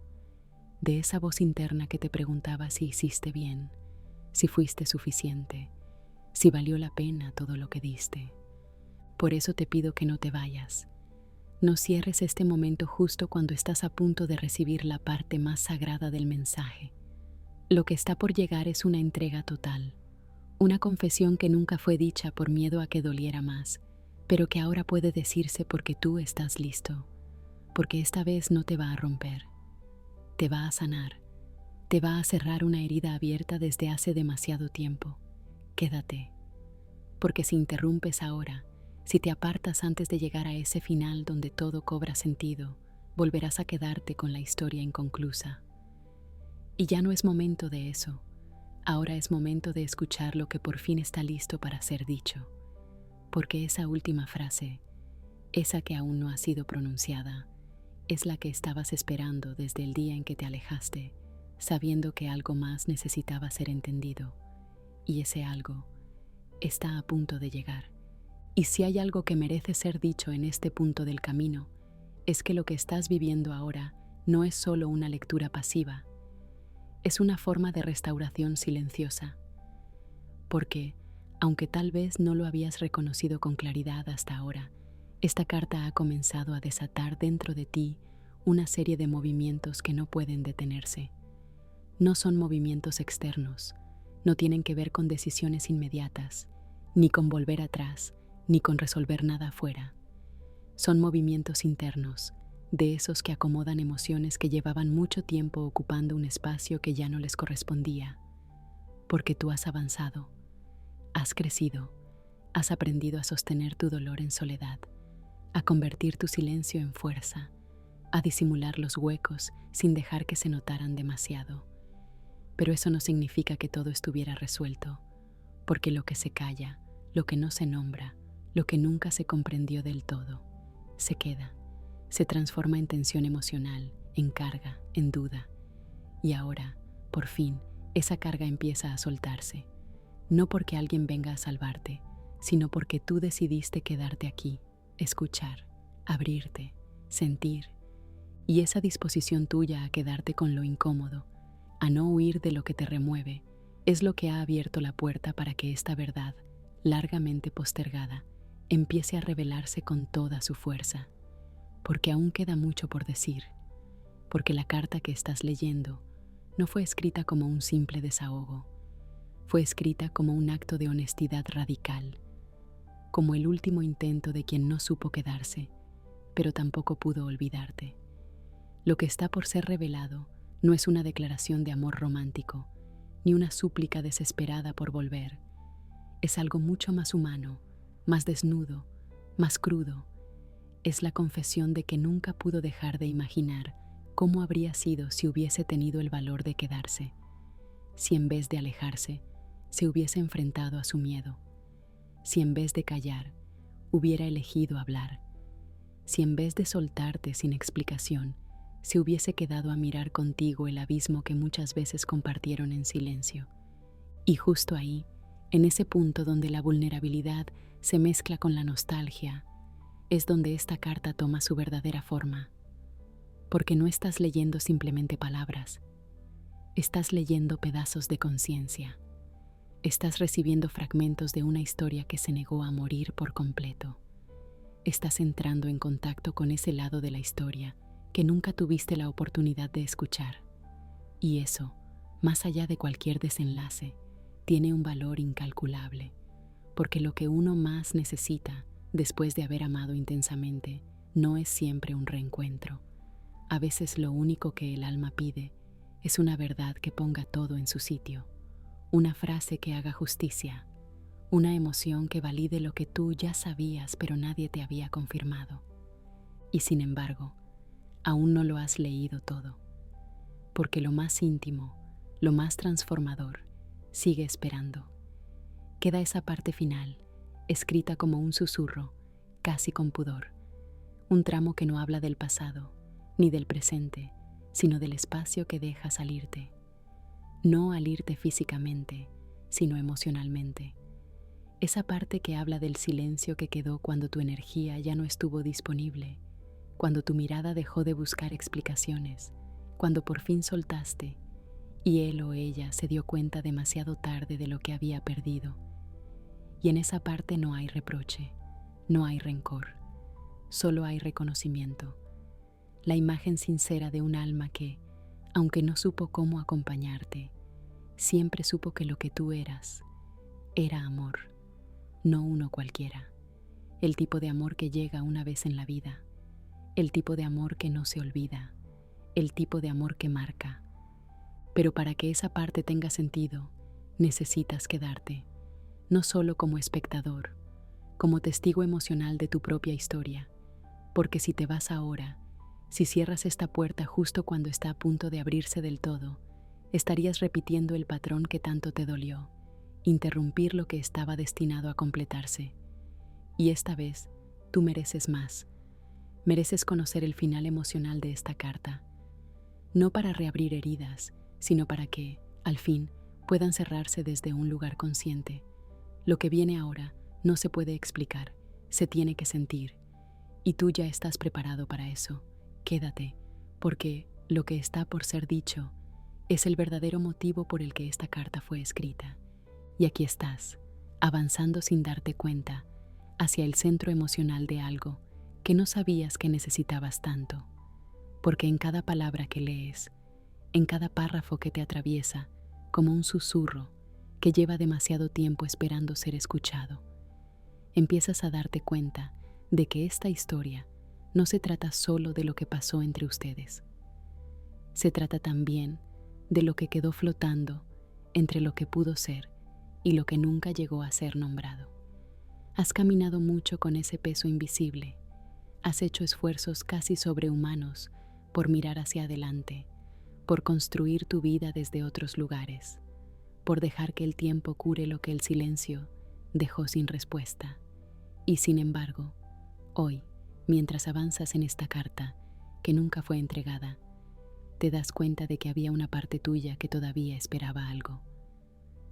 de esa voz interna que te preguntaba si hiciste bien, si fuiste suficiente, si valió la pena todo lo que diste. Por eso te pido que no te vayas. No cierres este momento justo cuando estás a punto de recibir la parte más sagrada del mensaje. Lo que está por llegar es una entrega total, una confesión que nunca fue dicha por miedo a que doliera más, pero que ahora puede decirse porque tú estás listo, porque esta vez no te va a romper, te va a sanar, te va a cerrar una herida abierta desde hace demasiado tiempo. Quédate, porque si interrumpes ahora, si te apartas antes de llegar a ese final donde todo cobra sentido, volverás a quedarte con la historia inconclusa. Y ya no es momento de eso, ahora es momento de escuchar lo que por fin está listo para ser dicho, porque esa última frase, esa que aún no ha sido pronunciada, es la que estabas esperando desde el día en que te alejaste, sabiendo que algo más necesitaba ser entendido, y ese algo está a punto de llegar. Y si hay algo que merece ser dicho en este punto del camino, es que lo que estás viviendo ahora no es solo una lectura pasiva, es una forma de restauración silenciosa. Porque, aunque tal vez no lo habías reconocido con claridad hasta ahora, esta carta ha comenzado a desatar dentro de ti una serie de movimientos que no pueden detenerse. No son movimientos externos, no tienen que ver con decisiones inmediatas, ni con volver atrás, ni con resolver nada afuera. Son movimientos internos, de esos que acomodan emociones que llevaban mucho tiempo ocupando un espacio que ya no les correspondía. Porque tú has avanzado, has crecido, has aprendido a sostener tu dolor en soledad, a convertir tu silencio en fuerza, a disimular los huecos sin dejar que se notaran demasiado. Pero eso no significa que todo estuviera resuelto, porque lo que se calla, lo que no se nombra, lo que nunca se comprendió del todo, se queda, se transforma en tensión emocional, en carga, en duda. Y ahora, por fin, esa carga empieza a soltarse, no porque alguien venga a salvarte, sino porque tú decidiste quedarte aquí, escuchar, abrirte, sentir. Y esa disposición tuya a quedarte con lo incómodo, a no huir de lo que te remueve, es lo que ha abierto la puerta para que esta verdad, largamente postergada, empiece a revelarse con toda su fuerza, porque aún queda mucho por decir, porque la carta que estás leyendo no fue escrita como un simple desahogo, fue escrita como un acto de honestidad radical, como el último intento de quien no supo quedarse, pero tampoco pudo olvidarte. Lo que está por ser revelado no es una declaración de amor romántico, ni una súplica desesperada por volver. Es algo mucho más humano, más desnudo, más crudo. Es la confesión de que nunca pudo dejar de imaginar cómo habría sido si hubiese tenido el valor de quedarse, si en vez de alejarse, se hubiese enfrentado a su miedo, si en vez de callar, hubiera elegido hablar, si en vez de soltarte sin explicación, se hubiese quedado a mirar contigo el abismo que muchas veces compartieron en silencio. Y justo ahí, en ese punto donde la vulnerabilidad se mezcla con la nostalgia, es donde esta carta toma su verdadera forma. Porque no estás leyendo simplemente palabras, estás leyendo pedazos de conciencia. Estás recibiendo fragmentos de una historia que se negó a morir por completo. Estás entrando en contacto con ese lado de la historia que nunca tuviste la oportunidad de escuchar. Y eso, más allá de cualquier desenlace, tiene un valor incalculable, porque lo que uno más necesita después de haber amado intensamente no es siempre un reencuentro. A veces lo único que el alma pide es una verdad que ponga todo en su sitio, una frase que haga justicia, una emoción que valide lo que tú ya sabías pero nadie te había confirmado. Y sin embargo, aún no lo has leído todo, porque lo más íntimo, lo más transformador, sigue esperando. Queda esa parte final, escrita como un susurro, casi con pudor, un tramo que no habla del pasado, ni del presente, sino del espacio que deja salirte. No al irte físicamente, sino emocionalmente. Esa parte que habla del silencio que quedó cuando tu energía ya no estuvo disponible, cuando tu mirada dejó de buscar explicaciones, cuando por fin soltaste y él o ella se dio cuenta demasiado tarde de lo que había perdido. Y en esa parte no hay reproche, no hay rencor, solo hay reconocimiento. La imagen sincera de un alma que, aunque no supo cómo acompañarte, siempre supo que lo que tú eras era amor, no uno cualquiera. El tipo de amor que llega una vez en la vida, el tipo de amor que no se olvida, el tipo de amor que marca. Pero para que esa parte tenga sentido, necesitas quedarte, no solo como espectador, como testigo emocional de tu propia historia, porque si te vas ahora, si cierras esta puerta justo cuando está a punto de abrirse del todo, estarías repitiendo el patrón que tanto te dolió, interrumpir lo que estaba destinado a completarse. Y esta vez, tú mereces más. Mereces conocer el final emocional de esta carta, no para reabrir heridas, sino para que, al fin, puedan cerrarse desde un lugar consciente. Lo que viene ahora no se puede explicar, se tiene que sentir. Y tú ya estás preparado para eso. Quédate, porque lo que está por ser dicho es el verdadero motivo por el que esta carta fue escrita. Y aquí estás, avanzando sin darte cuenta, hacia el centro emocional de algo que no sabías que necesitabas tanto. Porque en cada palabra que lees, en cada párrafo que te atraviesa, como un susurro que lleva demasiado tiempo esperando ser escuchado, empiezas a darte cuenta de que esta historia no se trata solo de lo que pasó entre ustedes. Se trata también de lo que quedó flotando entre lo que pudo ser y lo que nunca llegó a ser nombrado. Has caminado mucho con ese peso invisible. Has hecho esfuerzos casi sobrehumanos por mirar hacia adelante, por construir tu vida desde otros lugares, por dejar que el tiempo cure lo que el silencio dejó sin respuesta. Y sin embargo, hoy, mientras avanzas en esta carta que nunca fue entregada, te das cuenta de que había una parte tuya que todavía esperaba algo.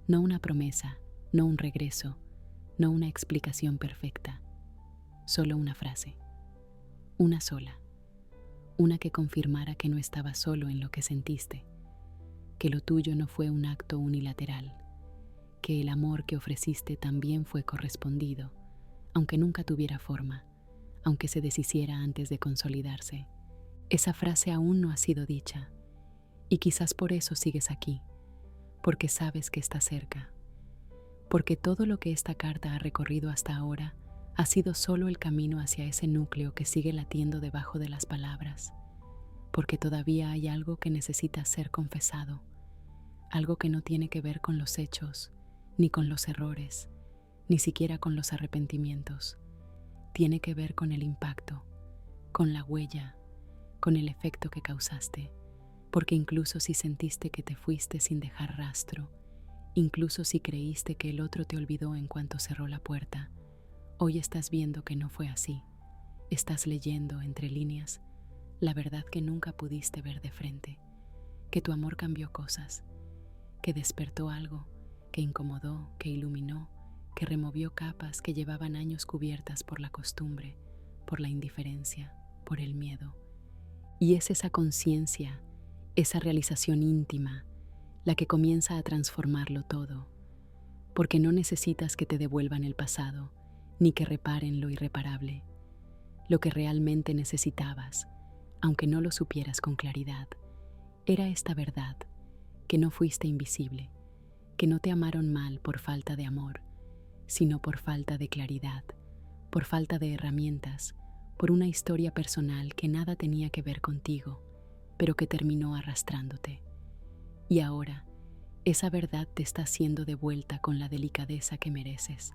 No una promesa, no un regreso, no una explicación perfecta, solo una frase, una sola, una que confirmara que no estabas solo en lo que sentiste, que lo tuyo no fue un acto unilateral, que el amor que ofreciste también fue correspondido, aunque nunca tuviera forma, aunque se deshiciera antes de consolidarse. Esa frase aún no ha sido dicha, y quizás por eso sigues aquí, porque sabes que está cerca, porque todo lo que esta carta ha recorrido hasta ahora ha sido solo el camino hacia ese núcleo que sigue latiendo debajo de las palabras, porque todavía hay algo que necesita ser confesado, algo que no tiene que ver con los hechos, ni con los errores, ni siquiera con los arrepentimientos. Tiene que ver con el impacto, con la huella, con el efecto que causaste, porque incluso si sentiste que te fuiste sin dejar rastro, incluso si creíste que el otro te olvidó en cuanto cerró la puerta, hoy estás viendo que no fue así. Estás leyendo entre líneas la verdad que nunca pudiste ver de frente, que tu amor cambió cosas, que despertó algo, que incomodó, que iluminó, que removió capas que llevaban años cubiertas por la costumbre, por la indiferencia, por el miedo. Y es esa conciencia, esa realización íntima, la que comienza a transformarlo todo, porque no necesitas que te devuelvan el pasado, ni que reparen lo irreparable. Lo que realmente necesitabas, aunque no lo supieras con claridad, era esta verdad, que no fuiste invisible, que no te amaron mal por falta de amor, sino por falta de claridad, por falta de herramientas, por una historia personal que nada tenía que ver contigo, pero que terminó arrastrándote. Y ahora, esa verdad te está siendo devuelta con la delicadeza que mereces.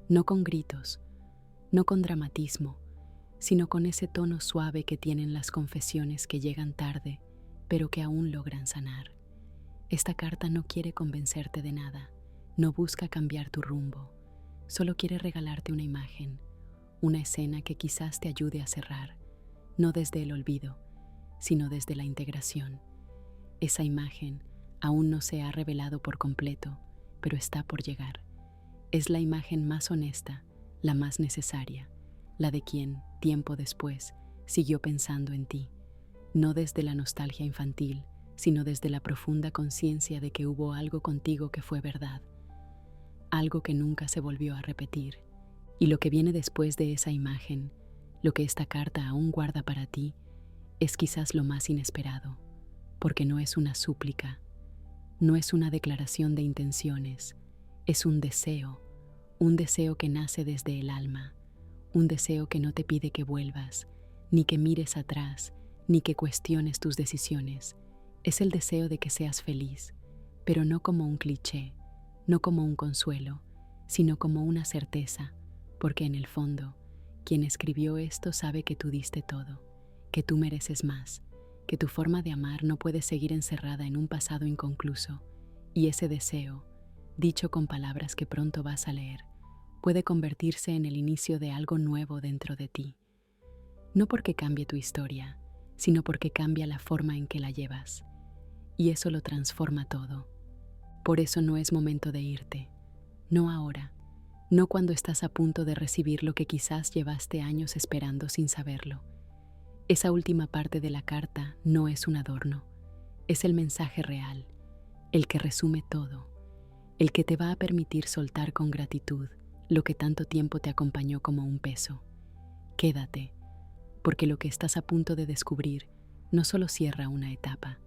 No con gritos, no con dramatismo, sino con ese tono suave que tienen las confesiones que llegan tarde, pero que aún logran sanar. Esta carta no quiere convencerte de nada, no busca cambiar tu rumbo, solo quiere regalarte una imagen, una escena que quizás te ayude a cerrar, no desde el olvido, sino desde la integración. Esa imagen aún no se ha revelado por completo, pero está por llegar. Es la imagen más honesta, la más necesaria, la de quien, tiempo después, siguió pensando en ti, no desde la nostalgia infantil, sino desde la profunda conciencia de que hubo algo contigo que fue verdad, algo que nunca se volvió a repetir. Y lo que viene después de esa imagen Lo que esta carta aún guarda para ti es quizás lo más inesperado, porque no es una súplica, no es una declaración de intenciones, es un deseo que nace desde el alma, un deseo que no te pide que vuelvas, ni que mires atrás, ni que cuestiones tus decisiones. Es el deseo de que seas feliz, pero no como un cliché, no como un consuelo, sino como una certeza, porque en el fondo, quien escribió esto sabe que tú diste todo, que tú mereces más, que tu forma de amar no puede seguir encerrada en un pasado inconcluso, y ese deseo, dicho con palabras que pronto vas a leer, puede convertirse en el inicio de algo nuevo dentro de ti. No porque cambie tu historia, sino porque cambia la forma en que la llevas, y eso lo transforma todo. Por eso no es momento de irte, no ahora, no cuando estás a punto de recibir lo que quizás llevaste años esperando sin saberlo. Esa última parte de la carta no es un adorno, es el mensaje real, el que resume todo, el que te va a permitir soltar con gratitud lo que tanto tiempo te acompañó como un peso. Quédate, porque lo que estás a punto de descubrir no solo cierra una etapa,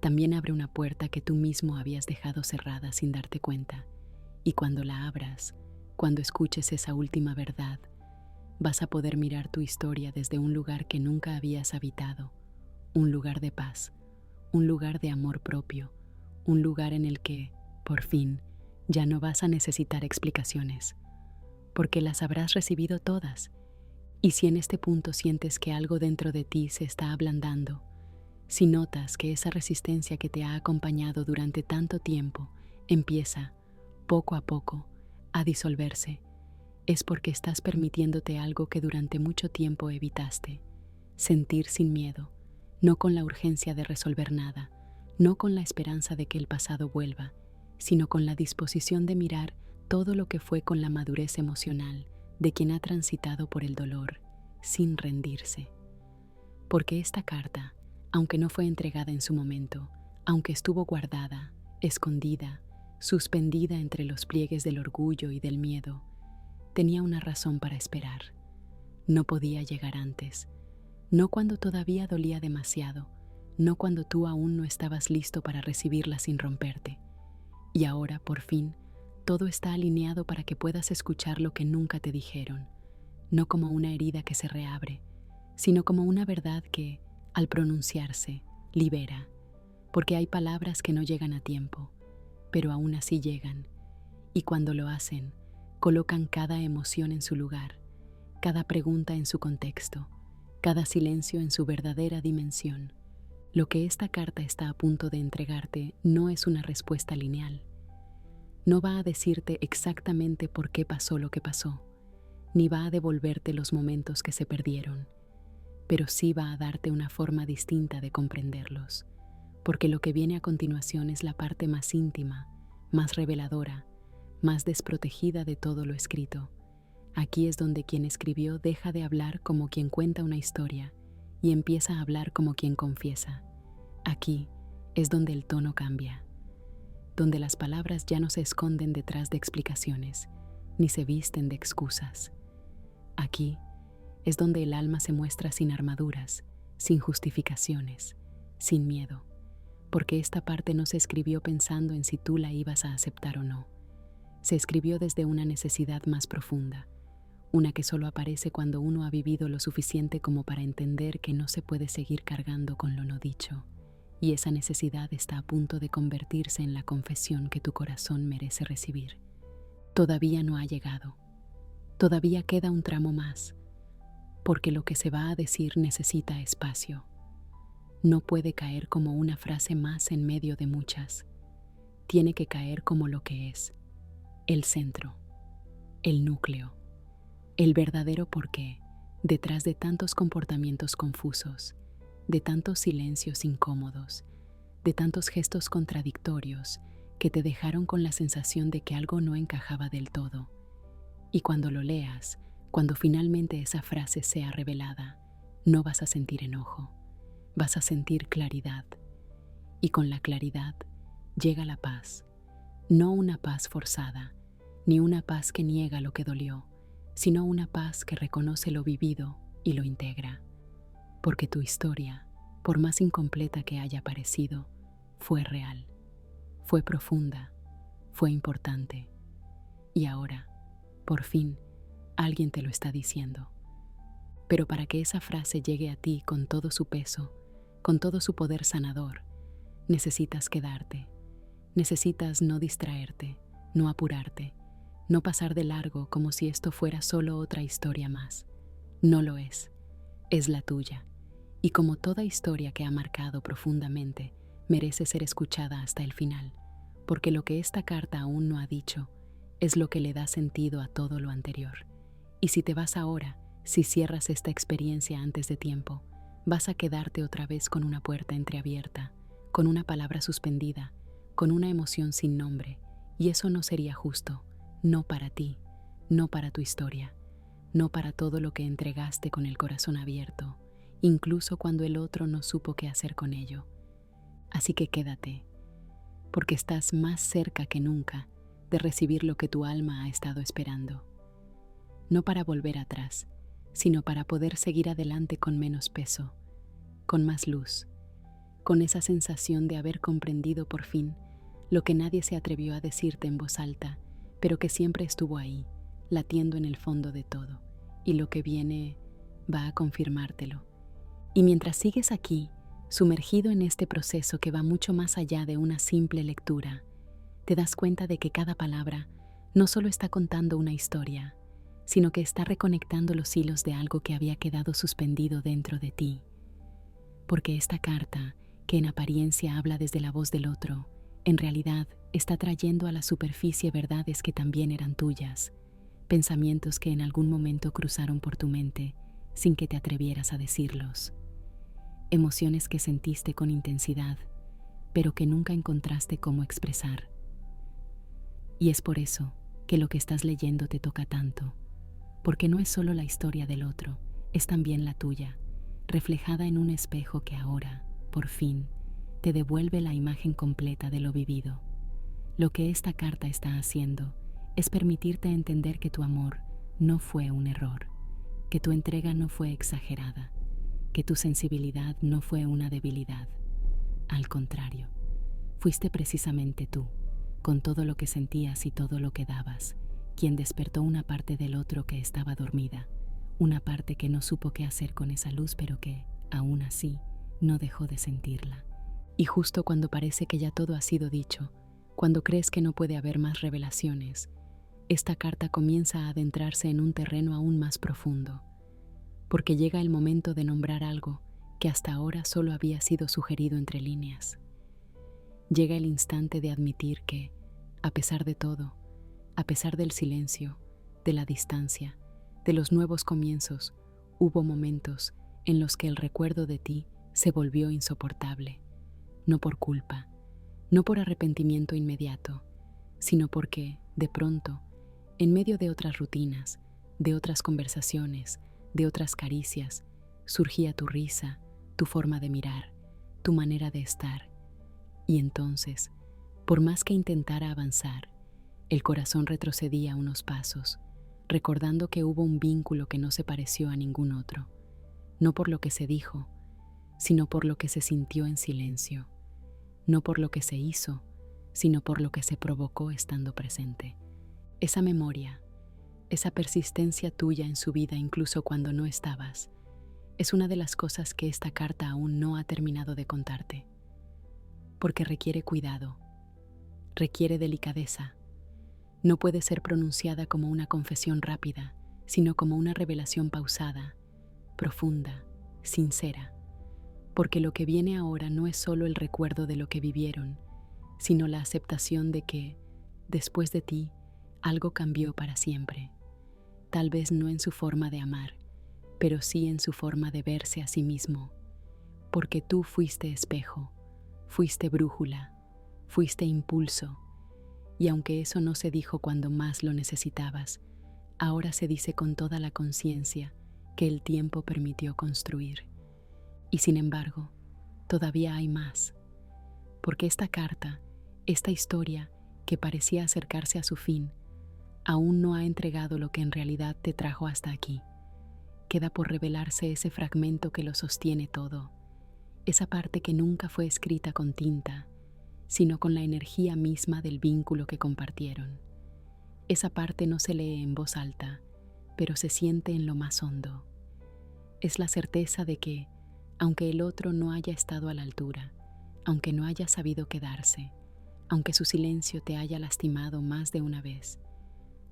también abre una puerta que tú mismo habías dejado cerrada sin darte cuenta. Y cuando la abras, cuando escuches esa última verdad, vas a poder mirar tu historia desde un lugar que nunca habías habitado, un lugar de paz, un lugar de amor propio, un lugar en el que, por fin, ya no vas a necesitar explicaciones, porque las habrás recibido todas. Y si en este punto sientes que algo dentro de ti se está ablandando, si notas que esa resistencia que te ha acompañado durante tanto tiempo empieza, poco a poco, a disolverse, es porque estás permitiéndote algo que durante mucho tiempo evitaste, sentir sin miedo, no con la urgencia de resolver nada, no con la esperanza de que el pasado vuelva, sino con la disposición de mirar todo lo que fue con la madurez emocional de quien ha transitado por el dolor, sin rendirse. Porque esta carta, aunque no fue entregada en su momento, aunque estuvo guardada, escondida, suspendida entre los pliegues del orgullo y del miedo, tenía una razón para esperar. No podía llegar antes, no cuando todavía dolía demasiado, no cuando tú aún no estabas listo para recibirla sin romperte. Y ahora, por fin, todo está alineado para que puedas escuchar lo que nunca te dijeron, no como una herida que se reabre, sino como una verdad que, al pronunciarse, libera, porque hay palabras que no llegan a tiempo, pero aún así llegan, y cuando lo hacen, colocan cada emoción en su lugar, cada pregunta en su contexto, cada silencio en su verdadera dimensión. Lo que esta carta está a punto de entregarte no es una respuesta lineal. No va a decirte exactamente por qué pasó lo que pasó, ni va a devolverte los momentos que se perdieron, pero sí va a darte una forma distinta de comprenderlos, porque lo que viene a continuación es la parte más íntima, más reveladora, más desprotegida de todo lo escrito. Aquí es donde quien escribió deja de hablar como quien cuenta una historia y empieza a hablar como quien confiesa. Aquí es donde el tono cambia, donde las palabras ya no se esconden detrás de explicaciones, ni se visten de excusas. Aquí es donde el alma se muestra sin armaduras, sin justificaciones, sin miedo, porque esta parte no se escribió pensando en si tú la ibas a aceptar o no. Se escribió desde una necesidad más profunda, una que solo aparece cuando uno ha vivido lo suficiente como para entender que no se puede seguir cargando con lo no dicho, y esa necesidad está a punto de convertirse en la confesión que tu corazón merece recibir. Todavía no ha llegado, todavía queda un tramo más, porque lo que se va a decir necesita espacio. No puede caer como una frase más en medio de muchas, tiene que caer como lo que es, el centro, el núcleo, el verdadero porqué detrás de tantos comportamientos confusos, de tantos silencios incómodos, de tantos gestos contradictorios que te dejaron con la sensación de que algo no encajaba del todo. Y cuando lo leas, cuando finalmente esa frase sea revelada, no vas a sentir enojo, vas a sentir claridad. Y con la claridad llega la paz, no una paz forzada, ni una paz que niega lo que dolió, sino una paz que reconoce lo vivido y lo integra, porque tu historia, por más incompleta que haya parecido, fue real, fue profunda, fue importante. Y ahora, por fin, alguien te lo está diciendo. Pero para que esa frase llegue a ti con todo su peso, con todo su poder sanador, necesitas quedarte. Necesitas no distraerte, no apurarte, no pasar de largo como si esto fuera solo otra historia más. No lo es la tuya. Y como toda historia que ha marcado profundamente, merece ser escuchada hasta el final, porque lo que esta carta aún no ha dicho es lo que le da sentido a todo lo anterior. Y si te vas ahora, si cierras esta experiencia antes de tiempo, vas a quedarte otra vez con una puerta entreabierta, con una palabra suspendida, con una emoción sin nombre, y eso no sería justo, no para ti, no para tu historia, no para todo lo que entregaste con el corazón abierto, incluso cuando el otro no supo qué hacer con ello. Así que quédate, porque estás más cerca que nunca de recibir lo que tu alma ha estado esperando. No para volver atrás, sino para poder seguir adelante con menos peso, con más luz, con esa sensación de haber comprendido por fin lo que nadie se atrevió a decirte en voz alta, pero que siempre estuvo ahí, latiendo en el fondo de todo, y lo que viene va a confirmártelo. Y mientras sigues aquí, sumergido en este proceso que va mucho más allá de una simple lectura, te das cuenta de que cada palabra no solo está contando una historia, sino que está reconectando los hilos de algo que había quedado suspendido dentro de ti. Porque esta carta, que en apariencia habla desde la voz del otro, en realidad está trayendo a la superficie verdades que también eran tuyas, pensamientos que en algún momento cruzaron por tu mente sin que te atrevieras a decirlos, emociones que sentiste con intensidad, pero que nunca encontraste cómo expresar. Y es por eso que lo que estás leyendo te toca tanto, porque no es solo la historia del otro, es también la tuya, reflejada en un espejo que ahora, por fin, te devuelve la imagen completa de lo vivido. Lo que esta carta está haciendo es permitirte entender que tu amor no fue un error, que tu entrega no fue exagerada, que tu sensibilidad no fue una debilidad. Al contrario, fuiste precisamente tú, con todo lo que sentías y todo lo que dabas, quien despertó una parte del otro que estaba dormida, una parte que no supo qué hacer con esa luz, pero que, aún así, no dejó de sentirla. Y justo cuando parece que ya todo ha sido dicho, cuando crees que no puede haber más revelaciones, esta carta comienza a adentrarse en un terreno aún más profundo, porque llega el momento de nombrar algo que hasta ahora solo había sido sugerido entre líneas. Llega el instante de admitir que, a pesar de todo, a pesar del silencio, de la distancia, de los nuevos comienzos, hubo momentos en los que el recuerdo de ti se volvió insoportable, no por culpa, no por arrepentimiento inmediato, sino porque, de pronto, en medio de otras rutinas, de otras conversaciones, de otras caricias, surgía tu risa, tu forma de mirar, tu manera de estar. Y entonces, por más que intentara avanzar, el corazón retrocedía unos pasos, recordando que hubo un vínculo que no se pareció a ningún otro, no por lo que se dijo, sino por lo que se sintió en silencio, no por lo que se hizo, sino por lo que se provocó estando presente. Esa memoria, esa persistencia tuya en su vida incluso cuando no estabas, es una de las cosas que esta carta aún no ha terminado de contarte, porque requiere cuidado, requiere delicadeza. No puede ser pronunciada como una confesión rápida, sino como una revelación pausada, profunda, sincera, porque lo que viene ahora no es solo el recuerdo de lo que vivieron, sino la aceptación de que, después de ti, algo cambió para siempre. Tal vez no en su forma de amar, pero sí en su forma de verse a sí mismo, porque tú fuiste espejo, fuiste brújula, fuiste impulso, y aunque eso no se dijo cuando más lo necesitabas, ahora se dice con toda la conciencia que el tiempo permitió construir. Y sin embargo, todavía hay más, porque esta carta, esta historia que parecía acercarse a su fin, aún no ha entregado lo que en realidad te trajo hasta aquí, queda por revelarse ese fragmento que lo sostiene todo, esa parte que nunca fue escrita con tinta, sino con la energía misma del vínculo que compartieron. Esa parte no se lee en voz alta, pero se siente en lo más hondo. Es la certeza de que, aunque el otro no haya estado a la altura, aunque no haya sabido quedarse, aunque su silencio te haya lastimado más de una vez,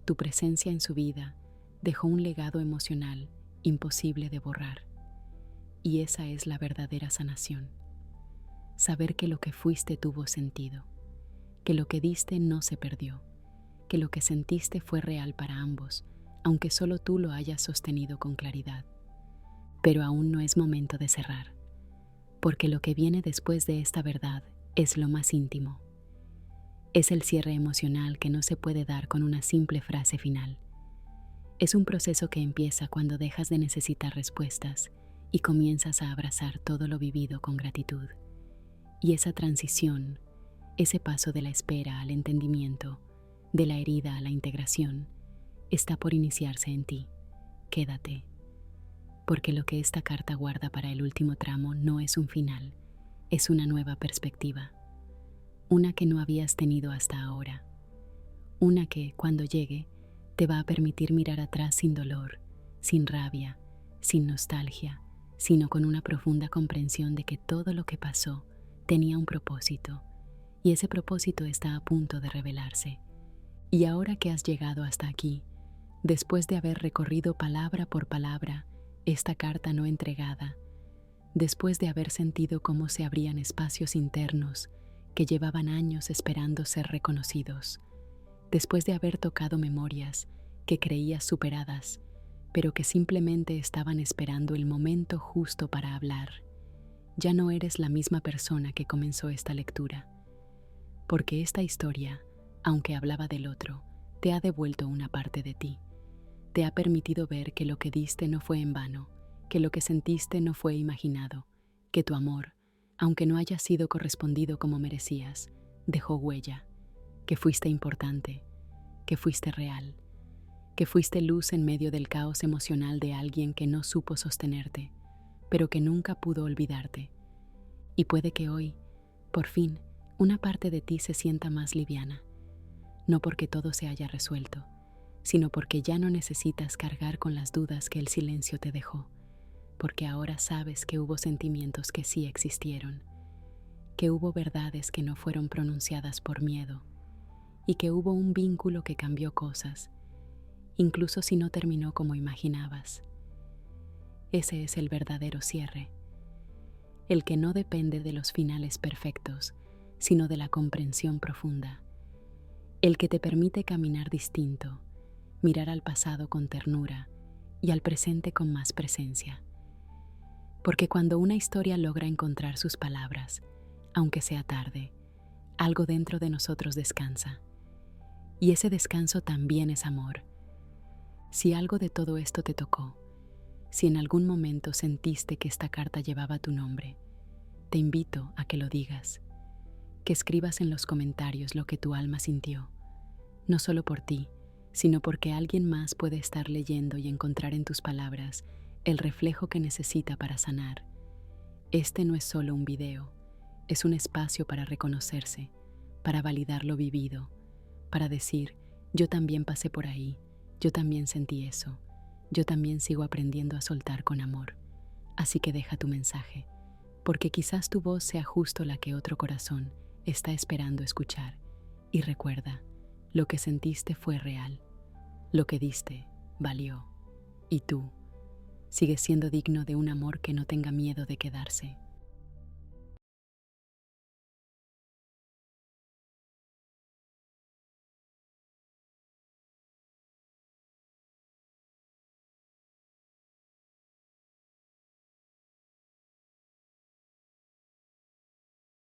tu presencia en su vida dejó un legado emocional imposible de borrar. Y esa es la verdadera sanación. Saber que lo que fuiste tuvo sentido, que lo que diste no se perdió, que lo que sentiste fue real para ambos, aunque solo tú lo hayas sostenido con claridad. Pero aún no es momento de cerrar, porque lo que viene después de esta verdad es lo más íntimo. Es el cierre emocional que no se puede dar con una simple frase final. Es un proceso que empieza cuando dejas de necesitar respuestas y comienzas a abrazar todo lo vivido con gratitud. Y esa transición, ese paso de la espera al entendimiento, de la herida a la integración, está por iniciarse en ti. Quédate, porque lo que esta carta guarda para el último tramo no es un final, es una nueva perspectiva, una que no habías tenido hasta ahora, una que, cuando llegue, te va a permitir mirar atrás sin dolor, sin rabia, sin nostalgia, sino con una profunda comprensión de que todo lo que pasó tenía un propósito, y ese propósito está a punto de revelarse. Y ahora que has llegado hasta aquí, después de haber recorrido palabra por palabra esta carta no entregada, después de haber sentido cómo se abrían espacios internos que llevaban años esperando ser reconocidos, después de haber tocado memorias que creías superadas, pero que simplemente estaban esperando el momento justo para hablar, ya no eres la misma persona que comenzó esta lectura, porque esta historia, aunque hablaba del otro, te ha devuelto una parte de ti. Te ha permitido ver que lo que diste no fue en vano, que lo que sentiste no fue imaginado, que tu amor, aunque no haya sido correspondido como merecías, dejó huella, que fuiste importante, que fuiste real, que fuiste luz en medio del caos emocional de alguien que no supo sostenerte, pero que nunca pudo olvidarte. Y puede que hoy, por fin, una parte de ti se sienta más liviana, no porque todo se haya resuelto, sino porque ya no necesitas cargar con las dudas que el silencio te dejó, porque ahora sabes que hubo sentimientos que sí existieron, que hubo verdades que no fueron pronunciadas por miedo, y que hubo un vínculo que cambió cosas, incluso si no terminó como imaginabas. Ese es el verdadero cierre, el que no depende de los finales perfectos, sino de la comprensión profunda, el que te permite caminar distinto, mirar al pasado con ternura y al presente con más presencia. Porque cuando una historia logra encontrar sus palabras, aunque sea tarde, algo dentro de nosotros descansa. Y ese descanso también es amor. Si algo de todo esto te tocó, si en algún momento sentiste que esta carta llevaba tu nombre, te invito a que lo digas, que escribas en los comentarios lo que tu alma sintió, no solo por ti, sino porque alguien más puede estar leyendo y encontrar en tus palabras el reflejo que necesita para sanar. Este no es solo un video, es un espacio para reconocerse, para validar lo vivido, para decir, yo también pasé por ahí, yo también sentí eso, yo también sigo aprendiendo a soltar con amor. Así que deja tu mensaje, porque quizás tu voz sea justo la que otro corazón está esperando escuchar. Y recuerda, lo que sentiste fue real, lo que diste valió, y tú sigues siendo digno de un amor que no tenga miedo de quedarse.